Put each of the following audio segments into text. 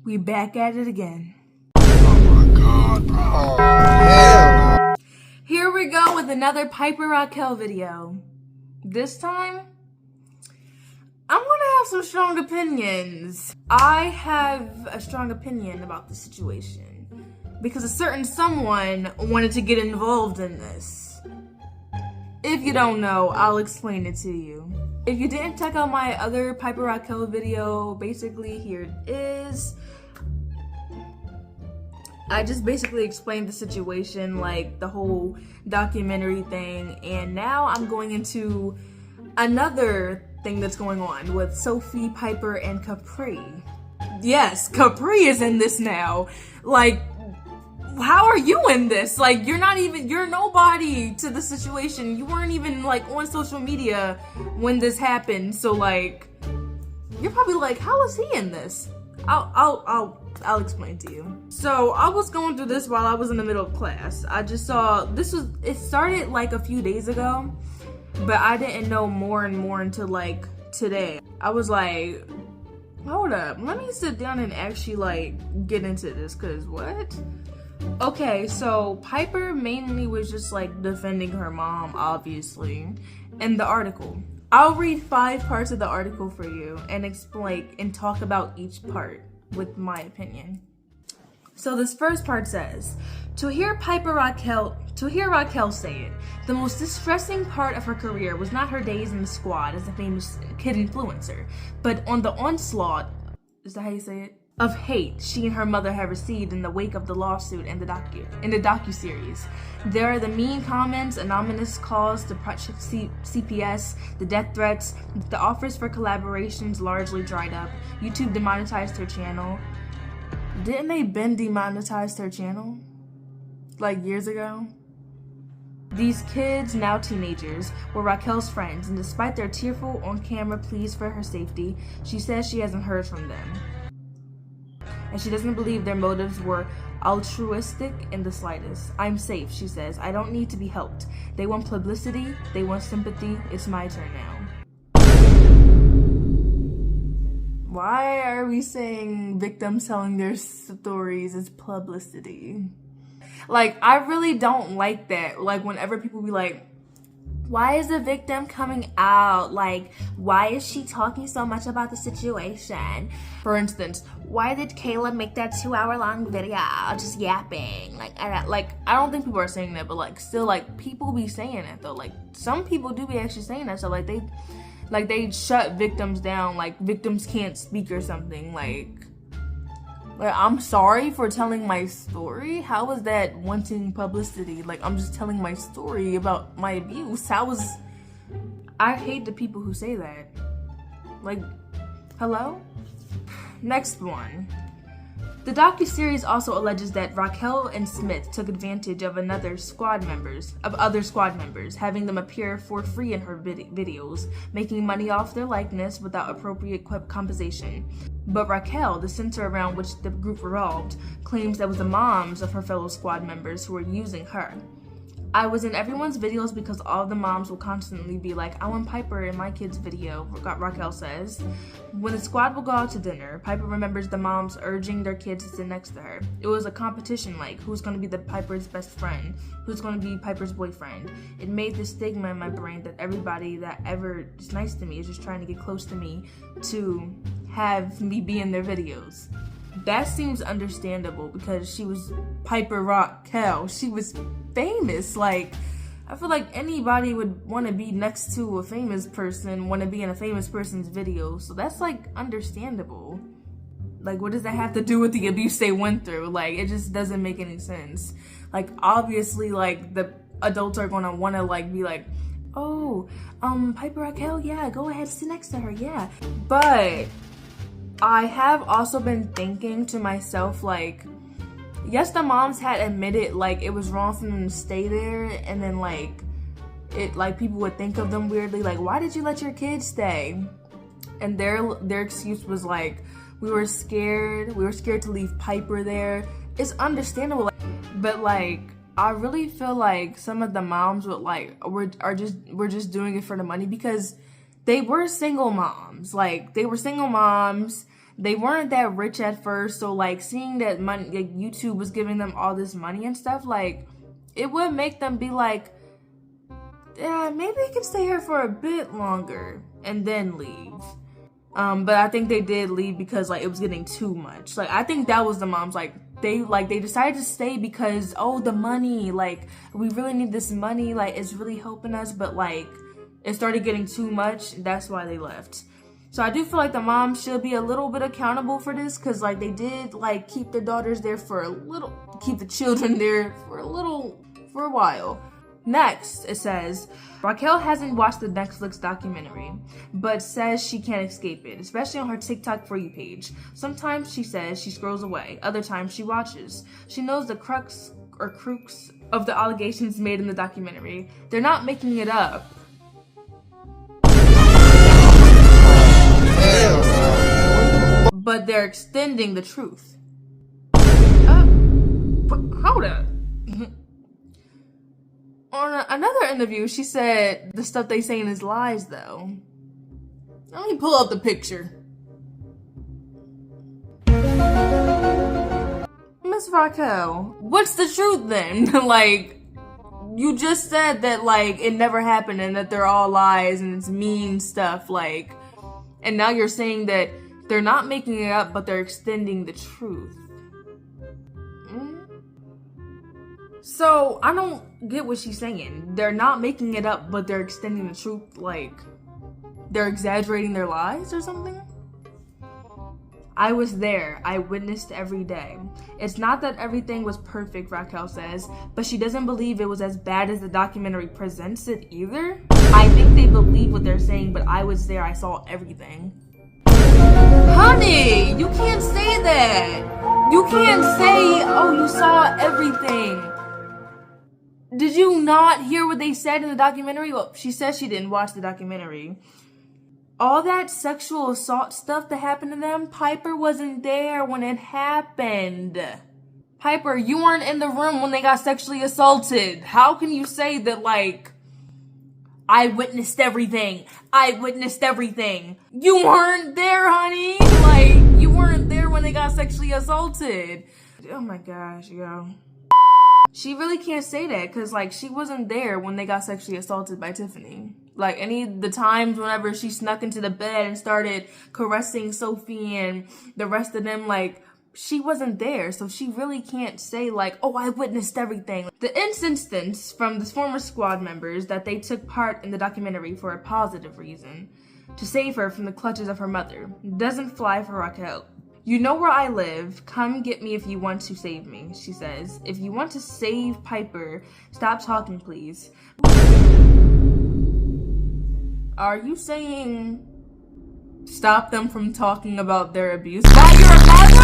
We back at it again. Oh my god, bro. Oh, yeah. Here we go with another Piper Raquel video. This time, I'm gonna have some strong opinions. I have a strong opinion about the situation because a certain someone wanted to get involved in this. If you don't know, I'll explain it to you. If you didn't check out my other Piper Raquel video, basically here it is. I just basically explained the situation, like the whole documentary thing, and now I'm going into another thing that's going on with Sophie, Piper, and Capri. Yes, Capri is in this now. Like, how are you in this? Like, you're nobody to the situation. You weren't even like on social media when this happened. So like, you're probably like, how is he in this? I'll explain to you. So I was going through this while I was in the middle of class. I just saw, it started like a few days ago, but I didn't know more and more until like today. I was like, hold up, let me sit down and actually like get into this, cause what? Okay, so Piper mainly was just like defending her mom, obviously, in the article. I'll read 5 parts of the article for you and explain and talk about each part with my opinion. So this first part says, to hear Raquel say it, the most distressing part of her career was not her days in the squad as a famous kid influencer, but on the onslaught, is that how you say it? Of hate she and her mother have received in the wake of the lawsuit and the docuseries. There are the mean comments, anonymous calls to CPS, the death threats, the offers for collaborations largely dried up. YouTube demonetized her channel. Didn't they been demonetized her channel? Like years ago? These kids, now teenagers, were Raquel's friends, and despite their tearful on-camera pleas for her safety, she says she hasn't heard from them. And she doesn't believe their motives were altruistic in the slightest. I'm safe, she says. I don't need to be helped. They want publicity. They want sympathy. It's my turn now. Why are we saying victims telling their stories is publicity? Like, I really don't like that. Like, whenever people be like, why is the victim coming out? Like, why is she talking so much about the situation? For instance, why did Kayla make that 2-hour-long video just yapping? Like, I don't think people are saying that, but like, still, like, people be saying it though. Like, some people do be actually saying that. So like, they shut victims down. Like, victims can't speak or something. Like, I'm sorry for telling my story. How is that wanting publicity? Like, I'm just telling my story about my abuse. I hate the people who say that. Like, hello? Next one. The docuseries also alleges that Raquel and Smith took advantage of other squad members, having them appear for free in her videos, making money off their likeness without appropriate compensation. But Raquel, the center around which the group revolved, claims that it was the moms of her fellow squad members who were using her. I was in everyone's videos because all the moms will constantly be like, I want Piper in my kid's video, Raquel says. When the squad will go out to dinner, Piper remembers the moms urging their kids to sit next to her. It was a competition, like, who's going to be Piper's best friend? Who's going to be Piper's boyfriend? It made this stigma in my brain that everybody that ever is nice to me is just trying to get close to me to have me be in their videos. That seems understandable because she was Piper Raquel. She was famous. Like, I feel like anybody would want to be next to a famous person, want to be in a famous person's video. So that's like understandable. Like, what does that have to do with the abuse they went through? Like, it just doesn't make any sense. Like, obviously, like, the adults are gonna want to like be like, oh, Piper Raquel, yeah, go ahead, sit next to her, yeah. But I have also been thinking to myself, like, yes, the moms had admitted, like, it was wrong for them to stay there, and then, like, people would think of them weirdly, like, why did you let your kids stay? And their excuse was, like, we were scared to leave Piper there. It's understandable, but, like, I really feel like some of the moms would, like, were just doing it for the money because they were single moms. Like, they were single moms. they weren't that rich at first. So like seeing that money, like YouTube was giving them all this money and stuff, like it would make them be like, yeah, maybe I can stay here for a bit longer and then leave. But I think they did leave because like it was getting too much. Like I think that was the moms, like they decided to stay because, oh, the money, like we really need this money, like it's really helping us, but like it started getting too much. That's why they left. So I do feel like the mom should be a little bit accountable for this, because like they did like keep their daughters there for a little, keep the children there for a while. Next, it says, Raquel hasn't watched the Netflix documentary, but says she can't escape it, especially on her TikTok For You page. Sometimes she says she scrolls away, other times she watches. She knows the crux of the allegations made in the documentary. They're not making it up. But they're extending the truth. Hold up. On another interview, she said the stuff they saying is lies, though. Let me pull up the picture. Miss Raquel, what's the truth then? Like, you just said that, like, it never happened and that they're all lies and it's mean stuff, like, and now you're saying that they're not making it up, but they're extending the truth. So, I don't get what she's saying. They're not making it up, but they're extending the truth, like, they're exaggerating their lies or something? I was there. I witnessed every day. It's not that everything was perfect, Raquel says, but she doesn't believe it was as bad as the documentary presents it either. I think they believe what they're saying, but I was there. I saw everything. Honey, you can't say that. You can't say, oh, you saw everything. Did you not hear what they said in the documentary? Well, she says she didn't watch the documentary. All that sexual assault stuff that happened to them, Piper wasn't there when it happened. Piper, you weren't in the room when they got sexually assaulted. How can you say that, like, I witnessed everything. I witnessed everything. You weren't there, honey. Like, you weren't there when they got sexually assaulted. Oh my gosh, yo. She really can't say that because, like, she wasn't there when they got sexually assaulted by Tiffany. Like, any of the times whenever she snuck into the bed and started caressing Sophie and the rest of them, like, she wasn't there. So she really can't say, like, oh, I witnessed everything. The instance from the former squad members that they took part in the documentary for a positive reason, to save her from the clutches of her mother, doesn't fly for Raquel. You know where I live. Come get me if you want to save me, she says. If you want to save Piper, stop talking, please. Are you saying stop them from talking about their abuse while you're a mother?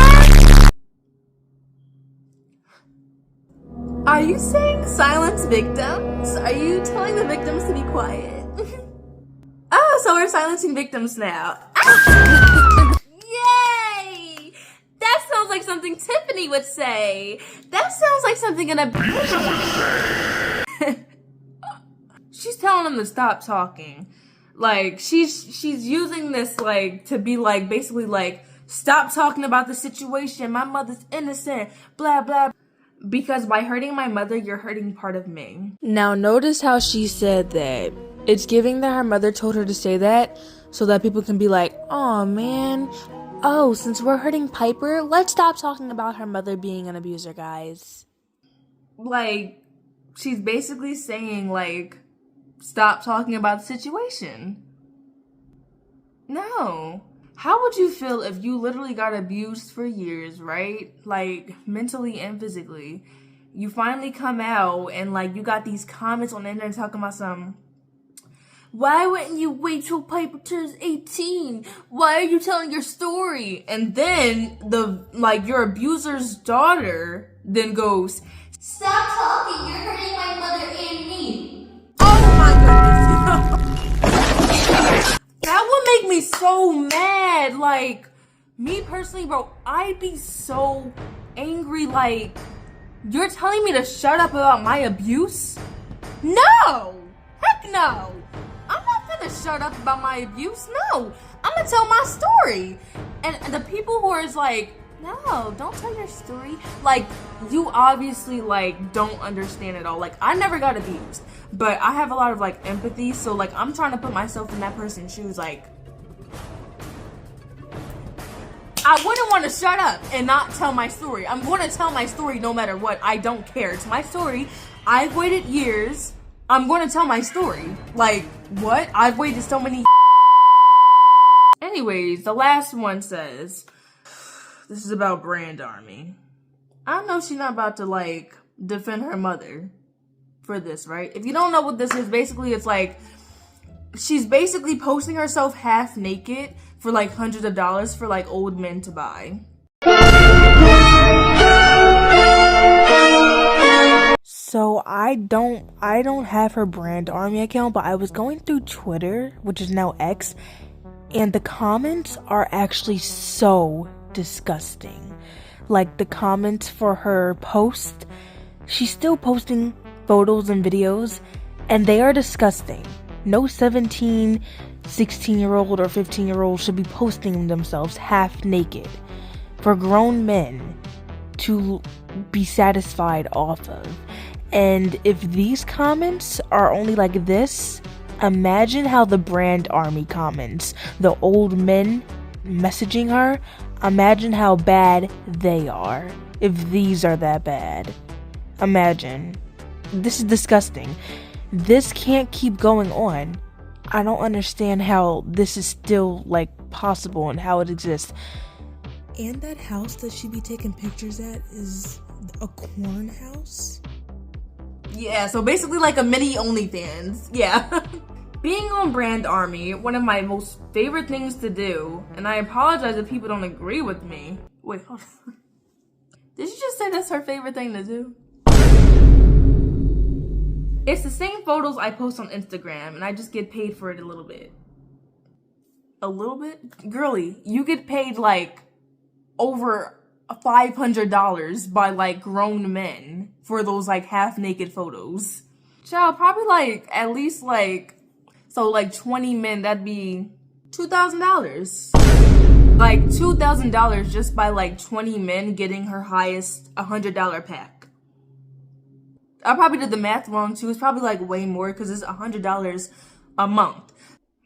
Are you saying silence victims? Are you telling the victims to be quiet? Oh, so we're silencing victims now. Yay! That sounds like something Tiffany would say. That sounds like something an abuser would say. She's telling them to stop talking. Like, she's using this, like, to be, like, basically, like, stop talking about the situation. My mother's innocent. Blah, blah. Because by hurting my mother, you're hurting part of me. Now, notice how she said that. It's giving that her mother told her to say that so that people can be like, oh, man. Oh, since we're hurting Piper, let's stop talking about her mother being an abuser, guys. Like, she's basically saying, like, stop talking about the situation. No. How would you feel if you literally got abused for years, right? Like, mentally and physically. You finally come out and, like, you got these comments on the internet talking about some, why wouldn't you wait till Piper turns 18? Why are you telling your story? And then, your abuser's daughter then goes, stop talking, you're hurting my mother and me. Oh my goodness. That would make me so mad. Like, me personally, bro, I'd be so angry. Like, you're telling me to shut up about my abuse? No! Heck no! I'm not gonna shut up about my abuse. No! I'm gonna tell my story. And the people who are like, no, don't tell your story. Like, you obviously like don't understand it all. Like, I never got abused, but I have a lot of like empathy. So like, I'm trying to put myself in that person's shoes. Like, I wouldn't want to shut up and not tell my story. I'm going to tell my story no matter what. I don't care. It's my story. I've waited years. I'm going to tell my story. Like, what? I've waited so many. Anyways, the last one says, this is about Brand Army. I know she's not about to like defend her mother for this, right? If you don't know what this is, basically it's like, she's basically posting herself half naked for like hundreds of dollars for like old men to buy. So I don't have her Brand Army account, but I was going through Twitter, which is now X, and the comments are actually so disgusting. Like the comments for her post, she's still posting photos and videos, and they are disgusting. No 17, 16-year-old or 15-year-old should be posting themselves half naked for grown men to be satisfied off of. And if these comments are only like this, imagine how the Brand Army comments, the old men messaging her, imagine how bad they are if these are that bad. Imagine. This is disgusting. This can't keep going on. I don't understand how this is still like possible and how it exists. And that house that she be taking pictures at is a corn house? Yeah, so basically like a mini OnlyFans. Yeah. Being on Brand Army, one of my most favorite things to do, and I apologize if people don't agree with me. Wait, hold on. Did you just say that's her favorite thing to do? It's the same photos I post on Instagram, and I just get paid for it a little bit. A little bit? Girly, you get paid like over $500 by like grown men for those like half naked photos. Child, probably like at least like, so like 20 men, that'd be $2,000. Like $2,000 just by like 20 men getting her highest $100 pack. I probably did the math wrong too. It's probably like way more because it's $100 a month.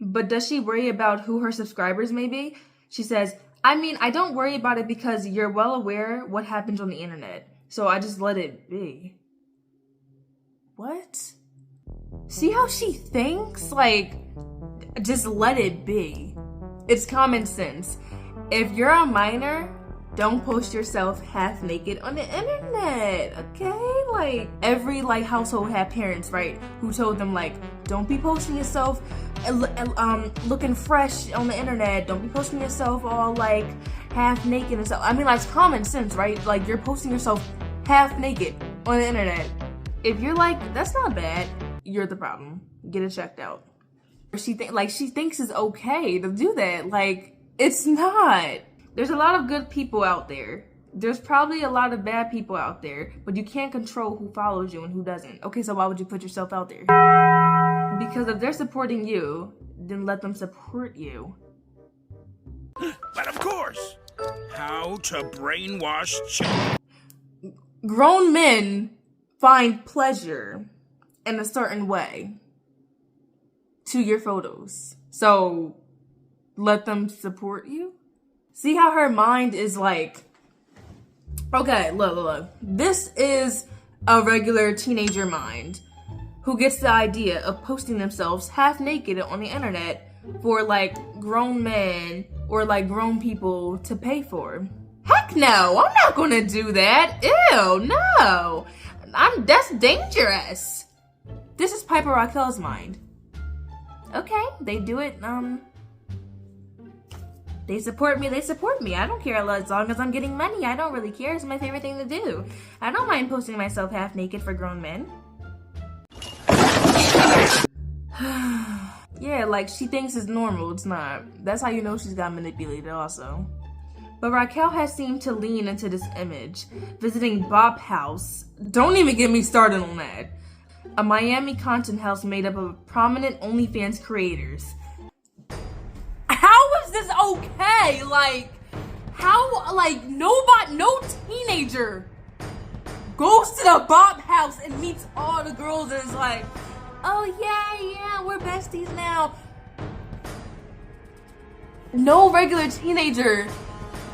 But does she worry about who her subscribers may be? She says, I mean, I don't worry about it because you're well aware what happens on the internet. So I just let it be. What? See how she thinks? Like, just let it be. It's common sense. If you're a minor, don't post yourself half naked on the internet, okay? Like, every like household had parents, right? Who told them like, don't be posting yourself looking fresh on the internet. Don't be posting yourself all like half naked and stuff. I mean, like, it's common sense, right? Like, you're posting yourself half naked on the internet. If you're like, that's not bad, you're the problem. Get it checked out. She thinks it's okay to do that. Like, it's not. There's a lot of good people out there. There's probably a lot of bad people out there, but you can't control who follows you and who doesn't. Okay, so why would you put yourself out there? Because if they're supporting you, then let them support you. But of course, how to brainwash children. Grown men find pleasure in a certain way to your photos. So let them support you. See how her mind is like, okay, look. This is a regular teenager mind who gets the idea of posting themselves half naked on the internet for like grown men or like grown people to pay for. Heck no, I'm not gonna do that. Ew, no. That's dangerous. This is Piper Rockelle's mind. Okay, they do it, they support me. I don't care as long as I'm getting money. I don't really care. It's my favorite thing to do. I don't mind posting myself half naked for grown men. Yeah, like she thinks it's normal. It's not. That's how you know she's got manipulated also. But Rockelle has seemed to lean into this image, visiting Bop House. Don't even get me started on that. A Miami content house made up of prominent OnlyFans creators. How was okay. Like, how, like, no teenager goes to the Bob house and meets all the girls and is like, oh yeah, we're besties now. No regular teenager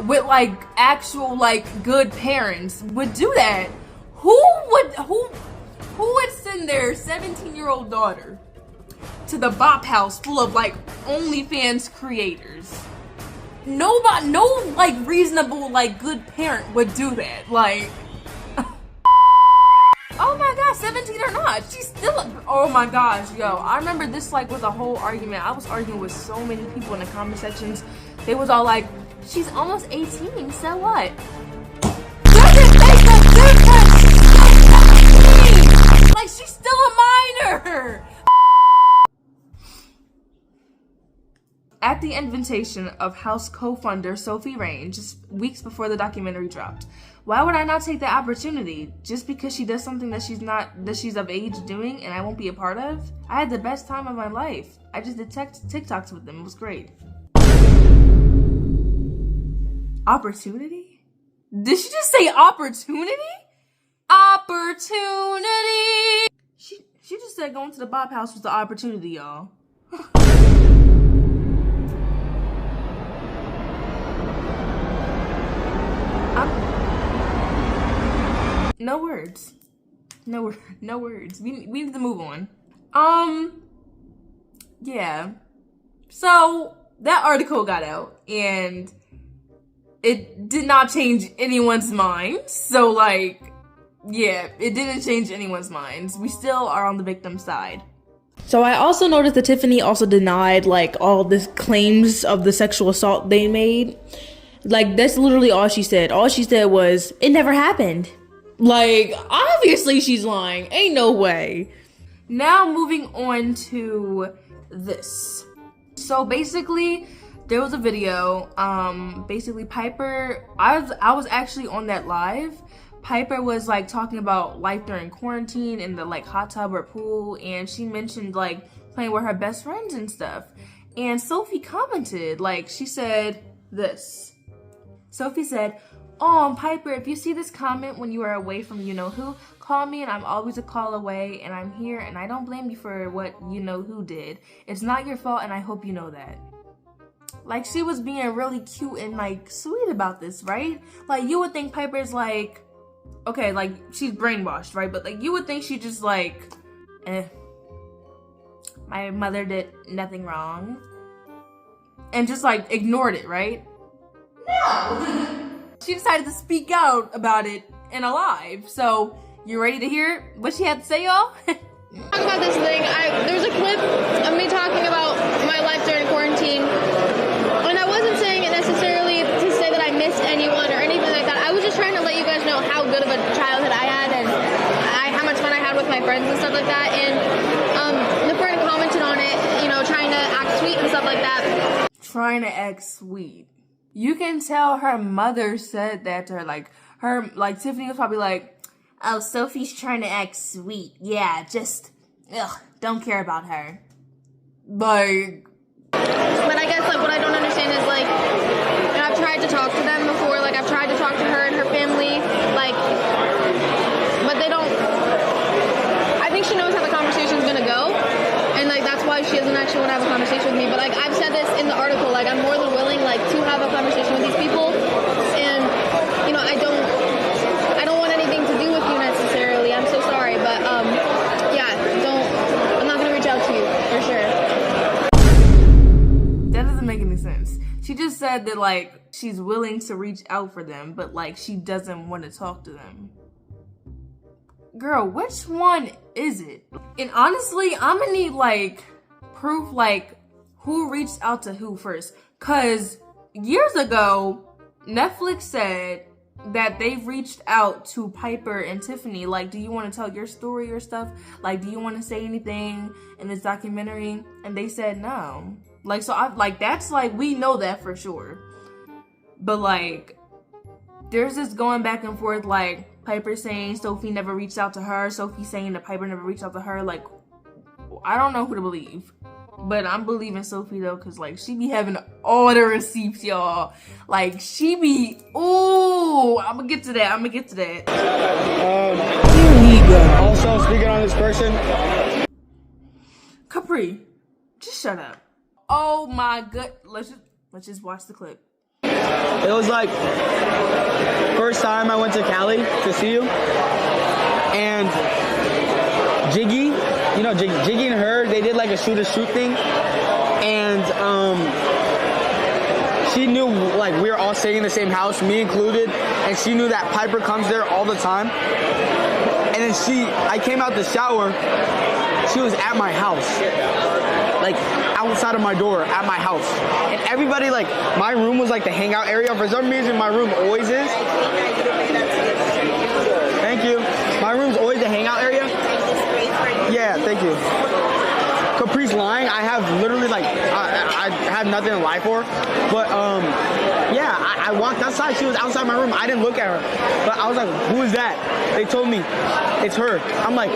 with like actual like good parents would do that. Who would send their 17-year-old daughter to the Bop house full of like OnlyFans creators? Nobody, no like reasonable like good parent would do that. Like, oh my gosh, 17 or not, she's still, oh my gosh, yo. I remember this like was a whole argument. I was arguing with so many people in the comment sections. They was all like, she's almost 18, so what? Doesn't make a difference! Like, she's still a minor! At the invitation of house co-funder Sophie Rain, just weeks before the documentary dropped. Why would I not take the opportunity? Just because she does something that she's of age doing and I won't be a part of? I had the best time of my life. I just did TikToks with them. It was great. Opportunity? Did she just say opportunity? Opportunity! She just said going to the Bob house was the opportunity, y'all. No words. No words. We need to move on. Yeah. So that article got out and it did not change anyone's mind. So like, yeah, it didn't change anyone's minds. We still are on the victim's side. So I also noticed that Tiffany also denied like all the claims of the sexual assault they made. Like, that's literally all she said. All she said was, it never happened. Like, obviously she's lying. Ain't no way. Now moving on to this. So basically, there was a video. Basically PIPER, I was actually on that live. PIPER was like talking about life during quarantine in the like hot tub or pool, and she mentioned like playing with her best friends and stuff. And Sophie commented, like, she said this. Sophie said, "Oh, PIPER, if you see this comment when you are away from you-know-who, call me and I'm always a call away and I'm here and I don't blame you for what you-know-who did. It's not your fault and I hope you know that." Like, she was being really cute and like sweet about this, right? Like, you would think PIPER's like, okay, like she's brainwashed, right? But like you would think she just like, my mother did nothing wrong. And just like ignored it, right? No! She decided to speak out about it in a live. So, you ready to hear what she had to say, y'all? Talk about this thing. There was a clip of me talking about my life during quarantine. And I wasn't saying it necessarily to say that I missed anyone or anything like that. I was just trying to let you guys know how good of a childhood I had and how much fun I had with my friends and stuff like that. And the friend commented on it, trying to act sweet and stuff like that. Trying to act sweet. You can tell her mother said that to her. Like, Tiffany was probably like, oh, Sophie's trying to act sweet. Yeah, just, don't care about her. Like. But I guess, like, what I don't understand is, like, I've tried to talk to them before. Like, I've tried to talk to her and her family. Like, but they don't. I think she knows how the conversation's gonna go. And, like, that's why she doesn't actually want to have a conversation with me. But, like, I've said this in the article. Like, I'm more than willing, like, to have a conversation with these people. And, I don't want anything to do with you necessarily. I'm so sorry. But, yeah, I'm not going to reach out to you, for sure. That doesn't make any sense. She just said that, like, she's willing to reach out for them, but, like, she doesn't want to talk to them. Girl, which one is it? And honestly, I'm gonna need like proof, like who reached out to who first. Cause years ago, Netflix said that they reached out to PIPER and Tiffany. Like, do you want to tell your story or stuff? Like, do you want to say anything in this documentary? And they said no. Like, so that's like, we know that for sure. But like, there's this going back and forth, like, PIPER saying Sophie never reached out to her, Sophie saying that PIPER never reached out to her. Like, I don't know who to believe. But I'm believing Sophie, though, because, like, she be having all the receipts, y'all. Like, she be, ooh, I'm gonna get to that. Also, speaking on this person. Capri, just shut up. Oh my god, let's just watch the clip. It was like first time I went to Cali to see you, and Jiggy, you know, Jiggy and her, they did like a shoot thing, and she knew like we were all staying in the same house, me included, and she knew that Piper comes there all the time. And then I came out the shower, she was at my house, like outside of my door at my house. And everybody, like, my room was like the hangout area. For some reason, my room always is. Thank you. My room's always the hangout area. Yeah, thank you. Capri's lying. I have literally like, I have nothing to lie for. But yeah, I walked outside. She was outside my room. I didn't look at her. But I was like, who is that? They told me it's her. I'm like,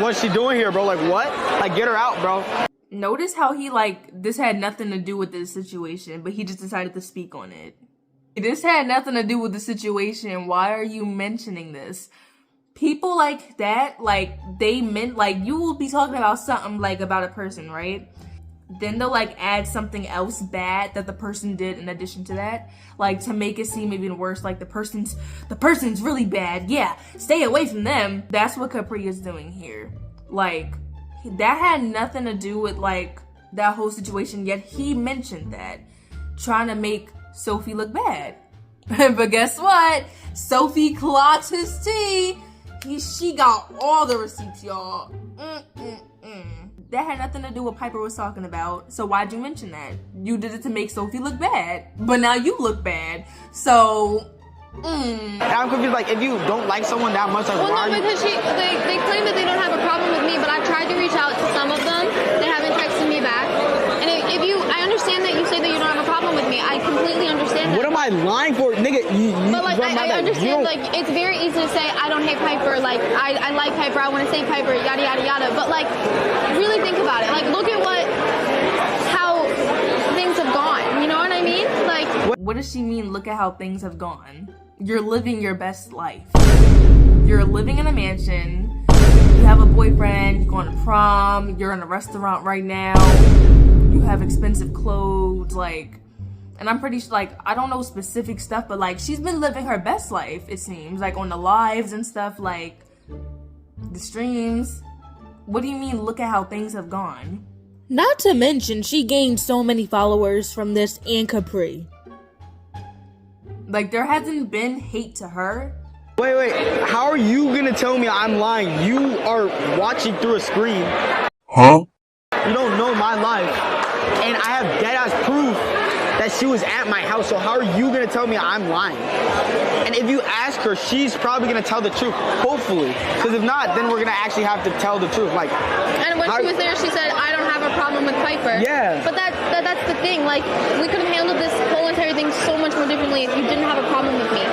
what's she doing here, bro? Like, what? Like, get her out, bro. Notice how he, like, this had nothing to do with this situation, but he just decided to speak on it. This had nothing to do with the situation. Why are you mentioning this? People like that, like, they meant, like, you will be talking about something, like, about a person, right? Then they'll, like, add something else bad that the person did in addition to that, like, to make it seem even worse, like, the person's really bad. Yeah, stay away from them. That's what Capri is doing here. Like, that had nothing to do with, like, that whole situation, yet he mentioned that, trying to make Sophie look bad. But guess what? Sophie clocked his tea. She got all the receipts, y'all. That had nothing to do with what Piper was talking about. So why'd you mention that? You did it to make Sophie look bad. But now you look bad. So, And I'm confused, like, if you don't like someone that much, like, Well, why no, are you... because they claim that they don't have a problem with me, but I've tried to reach out to some of them. They haven't texted me back. And I understand that you say that you don't have a problem with me. I completely understand that. What am I lying for? Nigga, But, like, I understand, like, it's very easy to say, I don't hate Piper, like, I like Piper, I want to say Piper, yada, yada, yada. But, like, really think about it. Like, look at how things have gone. You know what I mean? Like, what does she mean, look at how things have gone? You're living your best life. You're living in a mansion. You have a boyfriend, you're going to prom, you're in a restaurant right now. You have expensive clothes, like, and I'm pretty sure, like, I don't know specific stuff, but, like, she's been living her best life, it seems, like, on the lives and stuff, like, the streams. What do you mean, look at how things have gone? Not to mention, she gained so many followers from this and Capri. Like, there hasn't been hate to her. Wait, how are you gonna tell me I'm lying? You are watching through a screen. Huh? You don't know my life. And I have dead-ass proof that she was at my house, so how are you gonna tell me I'm lying? And if you ask her, she's probably gonna tell the truth, hopefully. Because if not, then we're gonna actually have to tell the truth. Like, and when she was there, she said, I don't have a problem with Piper. Yeah. But that's the thing. Like, we could have handled this whole entire thing so much more differently if you didn't have a problem with me.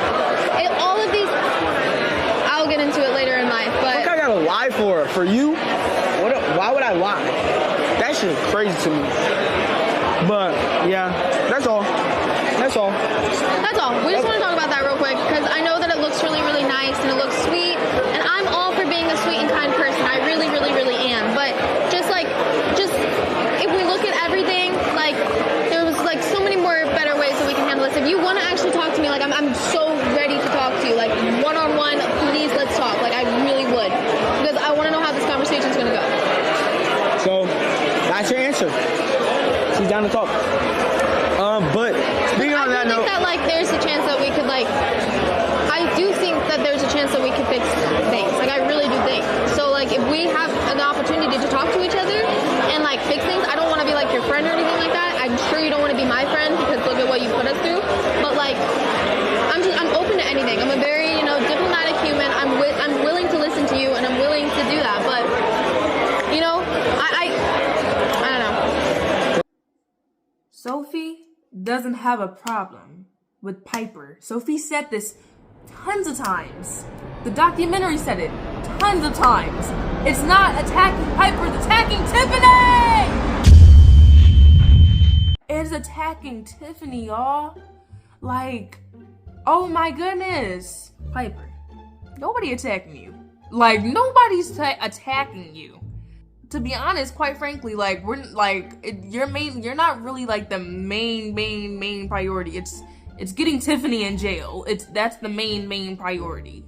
All of these, I'll get into it later in life, but... What I gotta lie for? For you? Why would I lie? That shit is crazy to me. But, yeah, that's all. That's all. That's all. We just want to talk about that real quick, because I know that it looks really, really nice, and it looks sweet, and I'm all for being a sweet and kind person. I really, really, really am. But just if we look at everything, like, there was, like, so many more better ways that we can handle this. If you want to actually talk to me, like, I'm so ready to talk to you. Like, one-on-one, please, let's talk. Like, I really would. Because I want to know how this conversation's going to go. So, that's your answer. She's down to talk. But speaking on that note, I think that, like, there's a chance that we could, like, I do think that there's a chance that we could fix things. Like, I really do think. So, like, if we have an opportunity to talk to each other and, like, fix things, I don't want to be, like, your friend or anything like that. I'm sure you don't want to be my friend because look at what you put us through. But, like, I'm open to anything. I'm a very, diplomatic human. I'm willing to listen to you, and I'm willing to do that. But, I don't know. Sophie doesn't have a problem with Piper. Sophie said this tons of times. The documentary said it tons of times. It's not attacking Piper, it's attacking Tiffany! is attacking Tiffany, y'all. Like, oh my goodness. Piper, nobody attacking you. Like, nobody's attacking you. To be honest, quite frankly, like, you're not really like the main priority. It's getting Tiffany in jail. That's the main priority.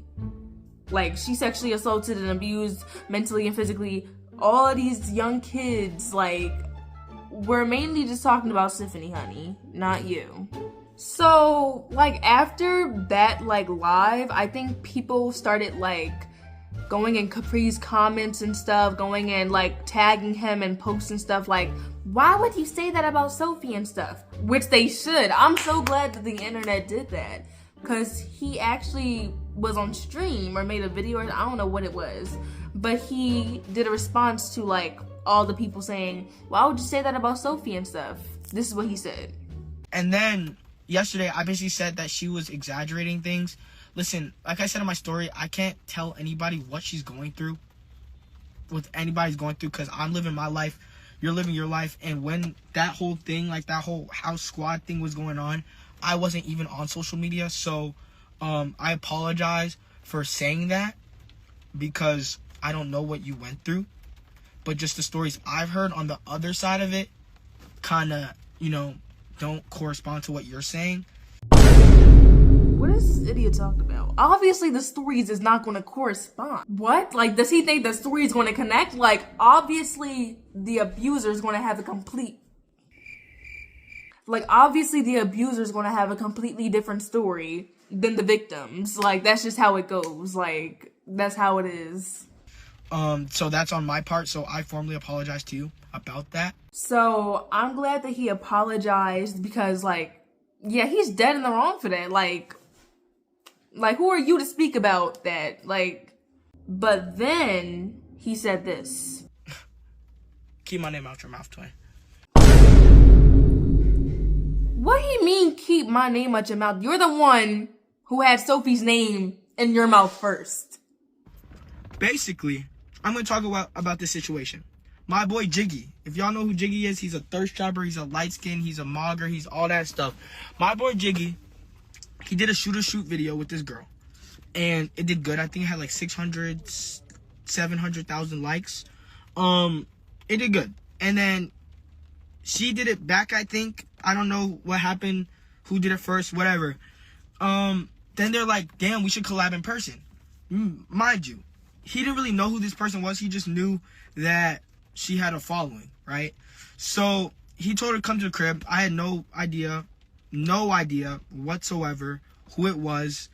Like, she sexually assaulted and abused mentally and physically all of these young kids. Like, we're mainly just talking about Tiffany, honey, not you. So, like, after that, like, live, I think people started, like, going in Capri's comments and stuff, going and, like, tagging him and posting stuff like, why would you say that about Sophie and stuff? Which they should. I'm so glad that the internet did that. Because he actually was on stream or made a video, or I don't know what it was. But he did a response to, like, all the people saying, why would you say that about Sophie and stuff? This is what he said. And then yesterday, I basically said that she was exaggerating things. Listen, like I said in my story, I can't tell anybody what she's going through, what anybody's going through, because I'm living my life, you're living your life. And when that whole thing, like that whole house squad thing was going on, I wasn't even on social media. So I apologize for saying that, because I don't know what you went through. But just the stories I've heard on the other side of it kind of, you know, don't correspond to what you're saying. What is this idiot talking about? Obviously, the stories is not going to correspond. What? Like, does he think the story is going to connect? Like, obviously, the abuser is going to have a complete... Like, obviously, the abuser is going to have a completely different story than the victims. Like, that's just how it goes. Like, that's how it is. So that's on my part. So I formally apologize to you about that. So I'm glad that he apologized, because, like, yeah, he's dead in the wrong for that. Like, who are you to speak about that? Like, but then he said this. Keep my name out your mouth, twin. What do you mean, keep my name out your mouth? You're the one who had Sophie's name in your mouth first. Basically, I'm going to talk about this situation. My boy Jiggy. If y'all know who Jiggy is, he's a thirst trapper, he's a light skin, he's a mogger, he's all that stuff. My boy Jiggy, he did a shoot video with this girl. And it did good. I think it had like 600, 700,000 likes. It did good. And then she did it back, I think. I don't know what happened, who did it first, whatever. Then they're like, damn, we should collab in person. Mind you, he didn't really know who this person was. He just knew that she had a following, right? So he told her to come to the crib. I had no idea whatsoever who it was.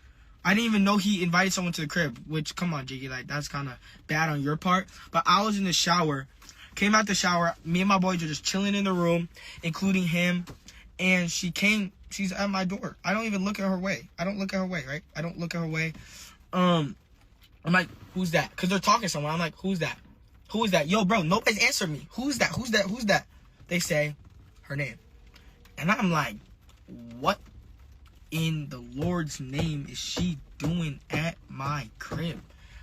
I didn't even know he invited someone to the crib, which, come on, Jiggy, like, that's kind of bad on your part. But I was in the shower, came out the shower. Me and my boys are just chilling in the room, including him. And she came, she's at my door. I don't even look at her way. I don't look at her way, right? I don't look at her way. I'm like, who's that? Because they're talking to someone. I'm like, who's that? Who is that? Yo, bro, nobody's answering me. Who's that? Who's that? Who's that? They say her name. And I'm like, what in the Lord's name is she doing at my crib?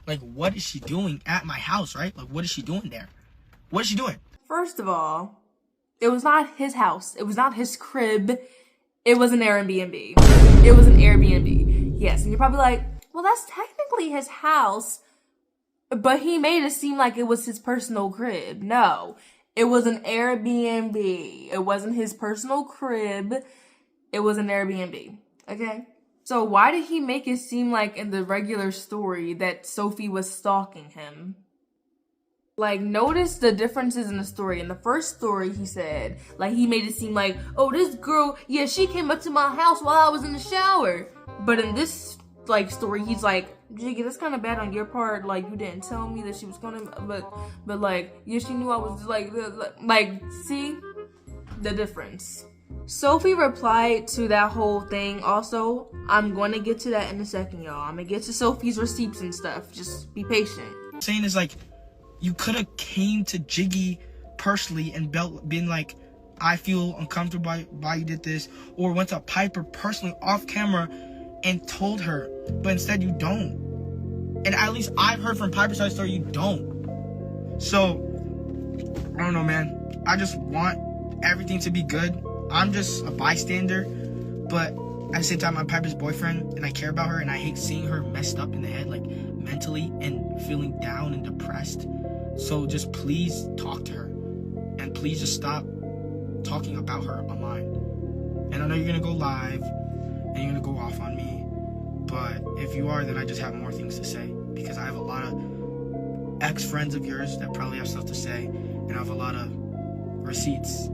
Like, what is she doing at my house, right? Like, what is she doing there? What is she doing? First of all, it was not his house. It was not his crib. It was an Airbnb. It was an Airbnb. Yes, and you're probably like, well, that's technically his house, but he made it seem like it was his personal crib. No, it was an Airbnb. It wasn't his personal crib. It was an Airbnb. Okay? So why did he make it seem like in the regular story that Sophie was stalking him? Like, notice the differences in the story. In the first story, he said, like, he made it seem like, oh, this girl, yeah, she came up to my house while I was in the shower. But in this, like, story, he's like, Jiggy, that's kind of bad on your part. Like, you didn't tell me that she was gonna, but like, yeah, she knew I was, like, see the difference. Sophie replied to that whole thing. Also, I'm going to get to that in a second, y'all. I'm going to get to Sophie's receipts and stuff. Just be patient. Saying is, like, you could have came to Jiggy personally and been like, I feel uncomfortable by why you did this. Or went to Piper personally off camera and told her. But instead, you don't. And at least I've heard from Piper's side of the story, you don't. So, I don't know, man. I just want everything to be good. I'm just a bystander, but at the same time, I'm Piper's boyfriend, and I care about her, and I hate seeing her messed up in the head, like mentally, and feeling down and depressed. So just please talk to her, and please just stop talking about her online. And I know you're gonna go live, and you're gonna go off on me, but if you are, then I just have more things to say, because I have a lot of ex-friends of yours that probably have stuff to say, and I have a lot of receipts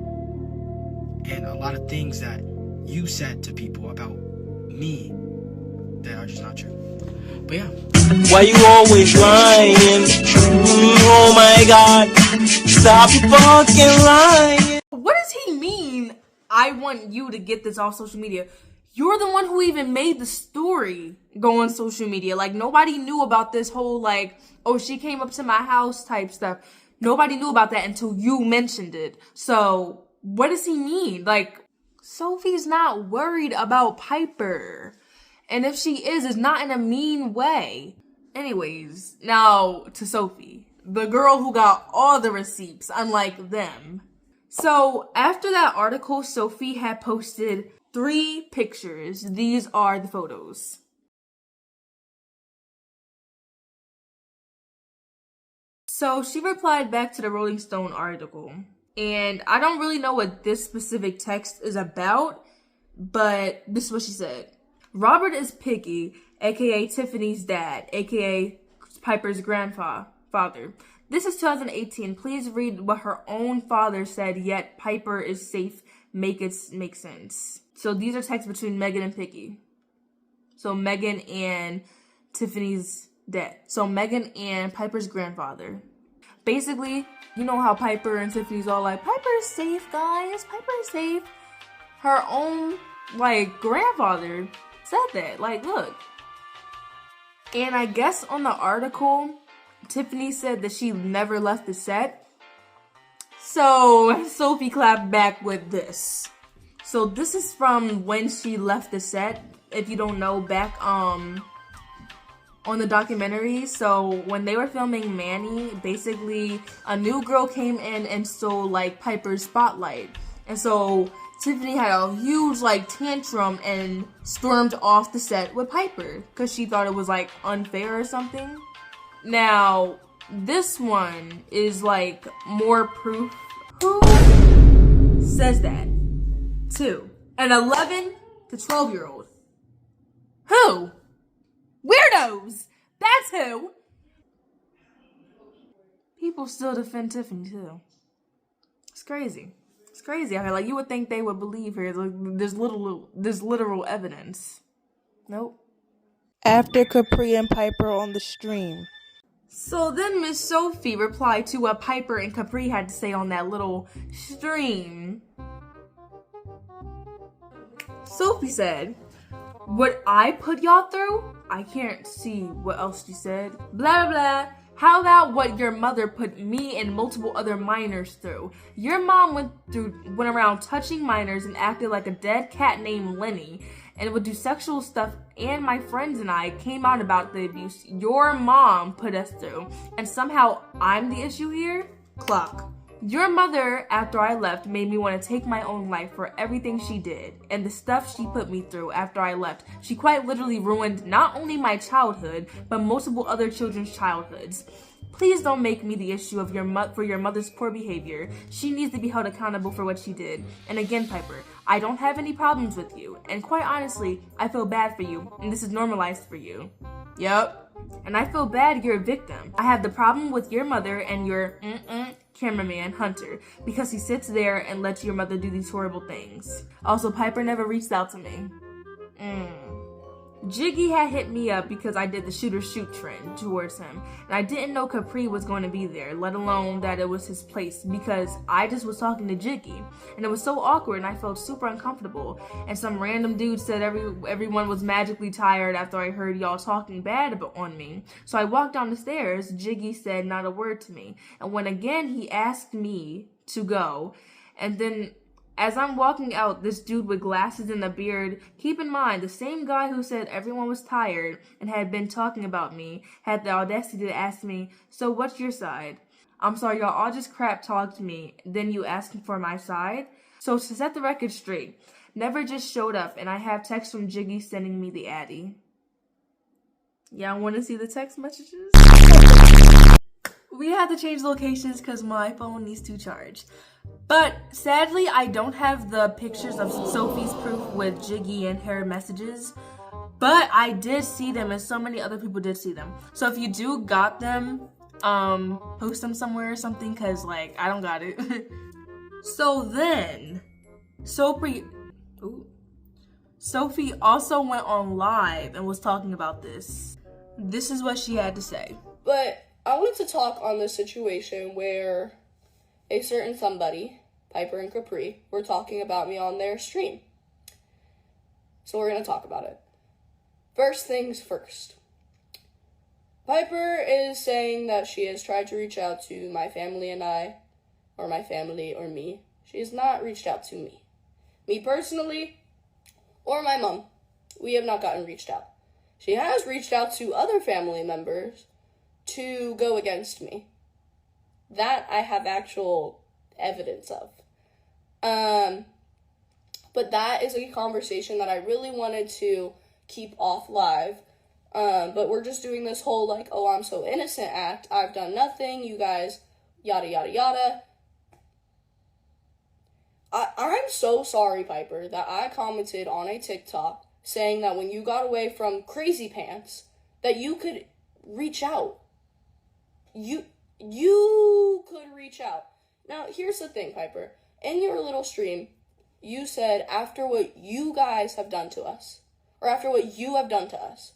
and a lot of things that you said to people about me that are just not true. But yeah. Why you always lying? Oh my God. Stop fucking lying. What does he mean? I want you to get this off social media. You're the one who even made the story go on social media. Like, nobody knew about this whole, like, oh, she came up to my house type stuff. Nobody knew about that until you mentioned it. So, what does he mean? Like, Sophie's not worried about Piper. And if she is, it's not in a mean way. Anyways, now to Sophie, the girl who got all the receipts, unlike them. So after that article, Sophie had posted 3 pictures. These are the photos. So she replied back to the Rolling Stone article. And I don't really know what this specific text is about, but this is what she said. Robert is picky, aka Tiffany's dad, aka Piper's grandfather. This is 2018. Please read what her own father said, yet Piper is safe. Make sense. So these are texts between Megan and Picky. So Megan and Tiffany's dad. So Megan and Piper's grandfather. Basically, you know how Piper and Tiffany's all like, Piper is safe, guys. Piper is safe. Her own, like, grandfather said that. Like, look. And I guess on the article, Tiffany said that she never left the set. So Sophie clapped back with this. So this is from when she left the set. If you don't know, back on the documentary. So when they were filming Manny, basically a new girl came in and stole like Piper's spotlight. And so Tiffany had a huge like tantrum and stormed off the set with Piper because she thought it was like unfair or something. Now, this one is like more proof. Who says that? 2. An 11 to 12-year-old. Who? Weirdos! That's who! People still defend Tiffany, too. It's crazy. It's crazy out here. Like, you would think they would believe her. Like, there's literal evidence. Nope. After Capri and Piper on the stream. So then Miss Sophie replied to what Piper and Capri had to say on that little stream. Sophie said, "What I put y'all through? I can't see what else she said. Blah, blah, blah. How about what your mother put me and multiple other minors through? Your mom went around touching minors and acted like a dead cat named Lenny and would do sexual stuff, and my friends and I came out about the abuse your mom put us through, and somehow I'm the issue here? Clock. Your mother, after I left, made me want to take my own life for everything she did and the stuff she put me through after I left. She quite literally ruined not only my childhood, but multiple other children's childhoods. Please don't make me the issue of for your mother's poor behavior. She needs to be held accountable for what she did. And again, Piper, I don't have any problems with you. And quite honestly, I feel bad for you, and this is normalized for you. Yup. And I feel bad you're a victim. I have the problem with your mother and your cameraman, Hunter, because he sits there and lets your mother do these horrible things. Also, Piper never reached out to me. Jiggy had hit me up because I did the shoot trend towards him, and I didn't know Capri was going to be there, let alone that it was his place, because I just was talking to Jiggy, and it was so awkward and I felt super uncomfortable, and some random dude said everyone was magically tired after I heard y'all talking bad on me. So I walked down the stairs. Jiggy said not a word to me, and when again he asked me to go, and then as I'm walking out, this dude with glasses and a beard, keep in mind, the same guy who said everyone was tired and had been talking about me, had the audacity to ask me, "So what's your side?" I'm sorry, y'all all just crap talked me, then you asking for my side? So to set the record straight, never just showed up, and I have text from Jiggy sending me the addy. Y'all want to see the text messages? We had to change locations because my phone needs to charge. But sadly, I don't have the pictures of Sophie's proof with Jiggy and her messages. But I did see them, and so many other people did see them. So if you do got them, post them somewhere or something, because, like, I don't got it. So then, Sophie also went on live and was talking about this. This is what she had to say. But I wanted to talk on this situation where a certain somebody, Piper and Capri, were talking about me on their stream. So we're going to talk about it. First things first. Piper is saying that she has tried to reach out to my family and I, or my family or me. She has not reached out to me. Me personally, or my mom. We have not gotten reached out. She has reached out to other family members to go against me. That I have actual evidence of. But that is a conversation that I really wanted to keep off live. But we're just doing this whole, like, oh, I'm so innocent act. I've done nothing. You guys, yada, yada, yada. I'm so sorry, Piper, that I commented on a TikTok saying that when you got away from Crazy Pants, that you could reach out. You could reach out. Now, here's the thing, Piper. In your little stream, you said after what you guys have done to us, or after what you have done to us,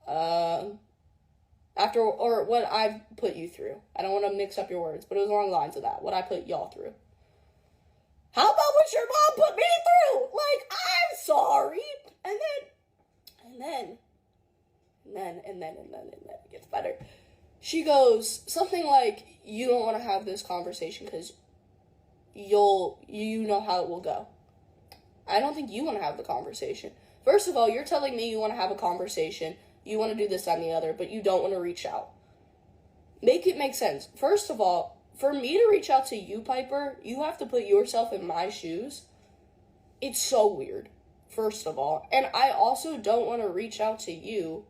or what I've put you through. I don't want to mix up your words, but it was along the lines of that, what I put y'all through. How about what your mom put me through? Like, I'm sorry. And then it gets better. She goes something like, you don't want to have this conversation because you know how it will go. I don't think you want to have the conversation. First of all, you're telling me you want to have a conversation, you want to do this, that, and the other, but you don't want to reach out. Make it make sense. First of all, for me to reach out to you, Piper, you have to put yourself in my shoes. It's so weird, first of all. And I also don't want to reach out to you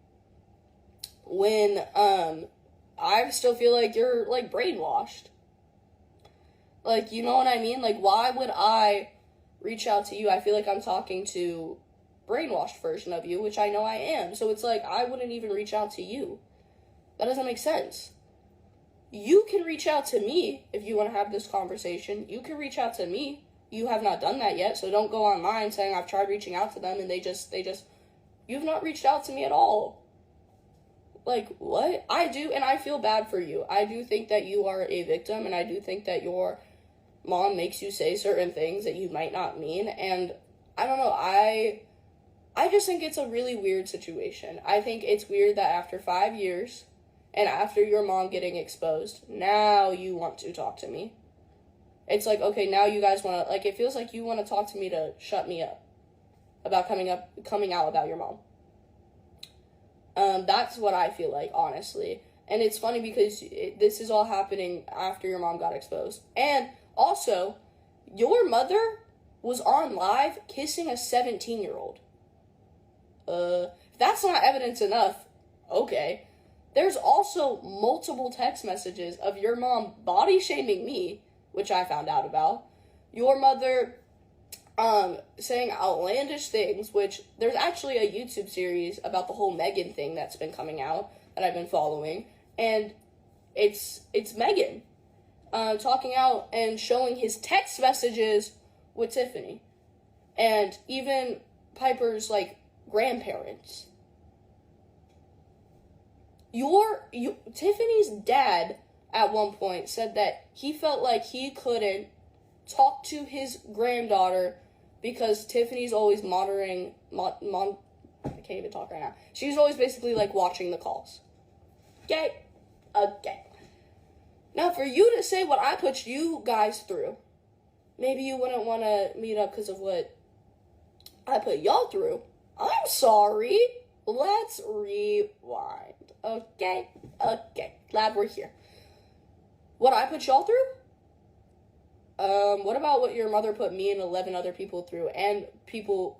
when, I still feel like you're, like, brainwashed. Like, you know what I mean? Like, why would I reach out to you? I feel like I'm talking to brainwashed version of you, which I know I am. So it's like, I wouldn't even reach out to you. That doesn't make sense. You can reach out to me if you want to have this conversation. You can reach out to me. You have not done that yet, so don't go online saying I've tried reaching out to them and they just, you've not reached out to me at all. Like, what? I do, and I feel bad for you. I do think that you are a victim, and I do think that your mom makes you say certain things that you might not mean, and I don't know, I just think it's a really weird situation. I think it's weird that after 5 years, and after your mom getting exposed, now you want to talk to me. It's like, okay, now you guys want to, like, it feels like you want to talk to me to shut me up about coming out about your mom. That's what I feel like, honestly. And it's funny because this is all happening after your mom got exposed. And also, your mother was on live kissing a 17-year-old. If that's not evidence enough, okay. There's also multiple text messages of your mom body shaming me, which I found out about. Your mother saying outlandish things, which there's actually a YouTube series about the whole Megan thing that's been coming out that I've been following, and it's Megan talking out and showing his text messages with Tiffany, and even Piper's, like, grandparents. Tiffany's dad at one point said that he felt like he couldn't talk to his granddaughter because Tiffany's always monitoring, I can't even talk right now. She's always basically, like, watching the calls. Okay. Now, for you to say what I put you guys through, maybe you wouldn't want to meet up because of what I put y'all through. I'm sorry. Let's rewind. Okay. Glad we're here. What I put y'all through? What about what your mother put me and 11 other people through, and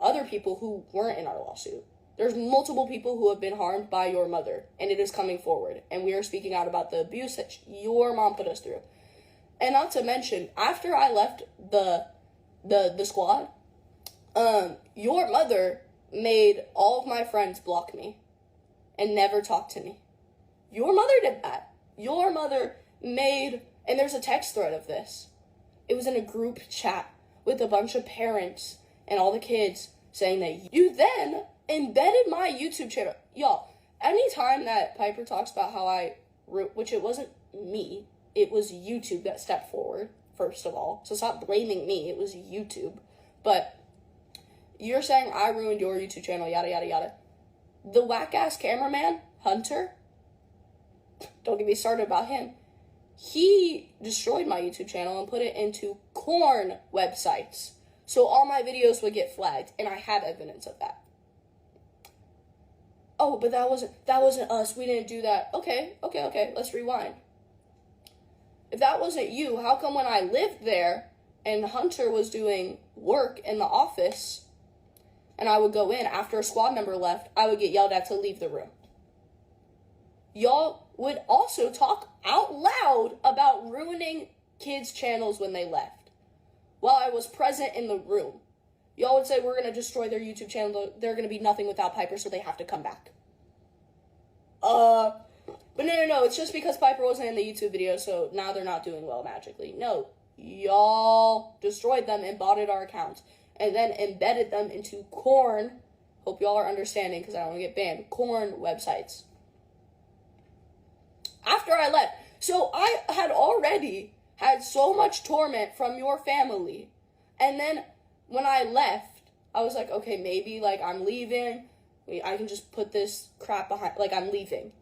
other people who weren't in our lawsuit? There's multiple people who have been harmed by your mother, and it is coming forward. And we are speaking out about the abuse that your mom put us through. And not to mention, after I left the squad, your mother made all of my friends block me and never talk to me. Your mother did that. Your mother made, and there's a text thread of this. It was in a group chat with a bunch of parents and all the kids saying that you then embedded my YouTube channel. Y'all, anytime that Piper talks about how which it wasn't me, it was YouTube that stepped forward, first of all. So stop blaming me, it was YouTube. But you're saying I ruined your YouTube channel, yada, yada, yada. The whack-ass cameraman, Hunter, don't get me started about him. He destroyed my YouTube channel and put it into corn websites. So all my videos would get flagged, and I have evidence of that. Oh, but that wasn't us. We didn't do that. Okay. Let's rewind. If that wasn't you, how come when I lived there and Hunter was doing work in the office and I would go in after a squad member left, I would get yelled at to leave the room? Y'all would also talk out loud about ruining kids' channels when they left while I was present in the room. Y'all would say, we're going to destroy their YouTube channel. They're going to be nothing without Piper, so they have to come back. But no. It's just because Piper wasn't in the YouTube video, so now they're not doing well magically. No. Y'all destroyed them and botted our accounts. And then embedded them into corn. Hope y'all are understanding, because I don't want to get banned. Corn websites. After I left. So I had already had so much torment from your family. And then when I left, I was like, okay, maybe, like, I'm leaving. I can just put this crap behind, like, I'm leaving.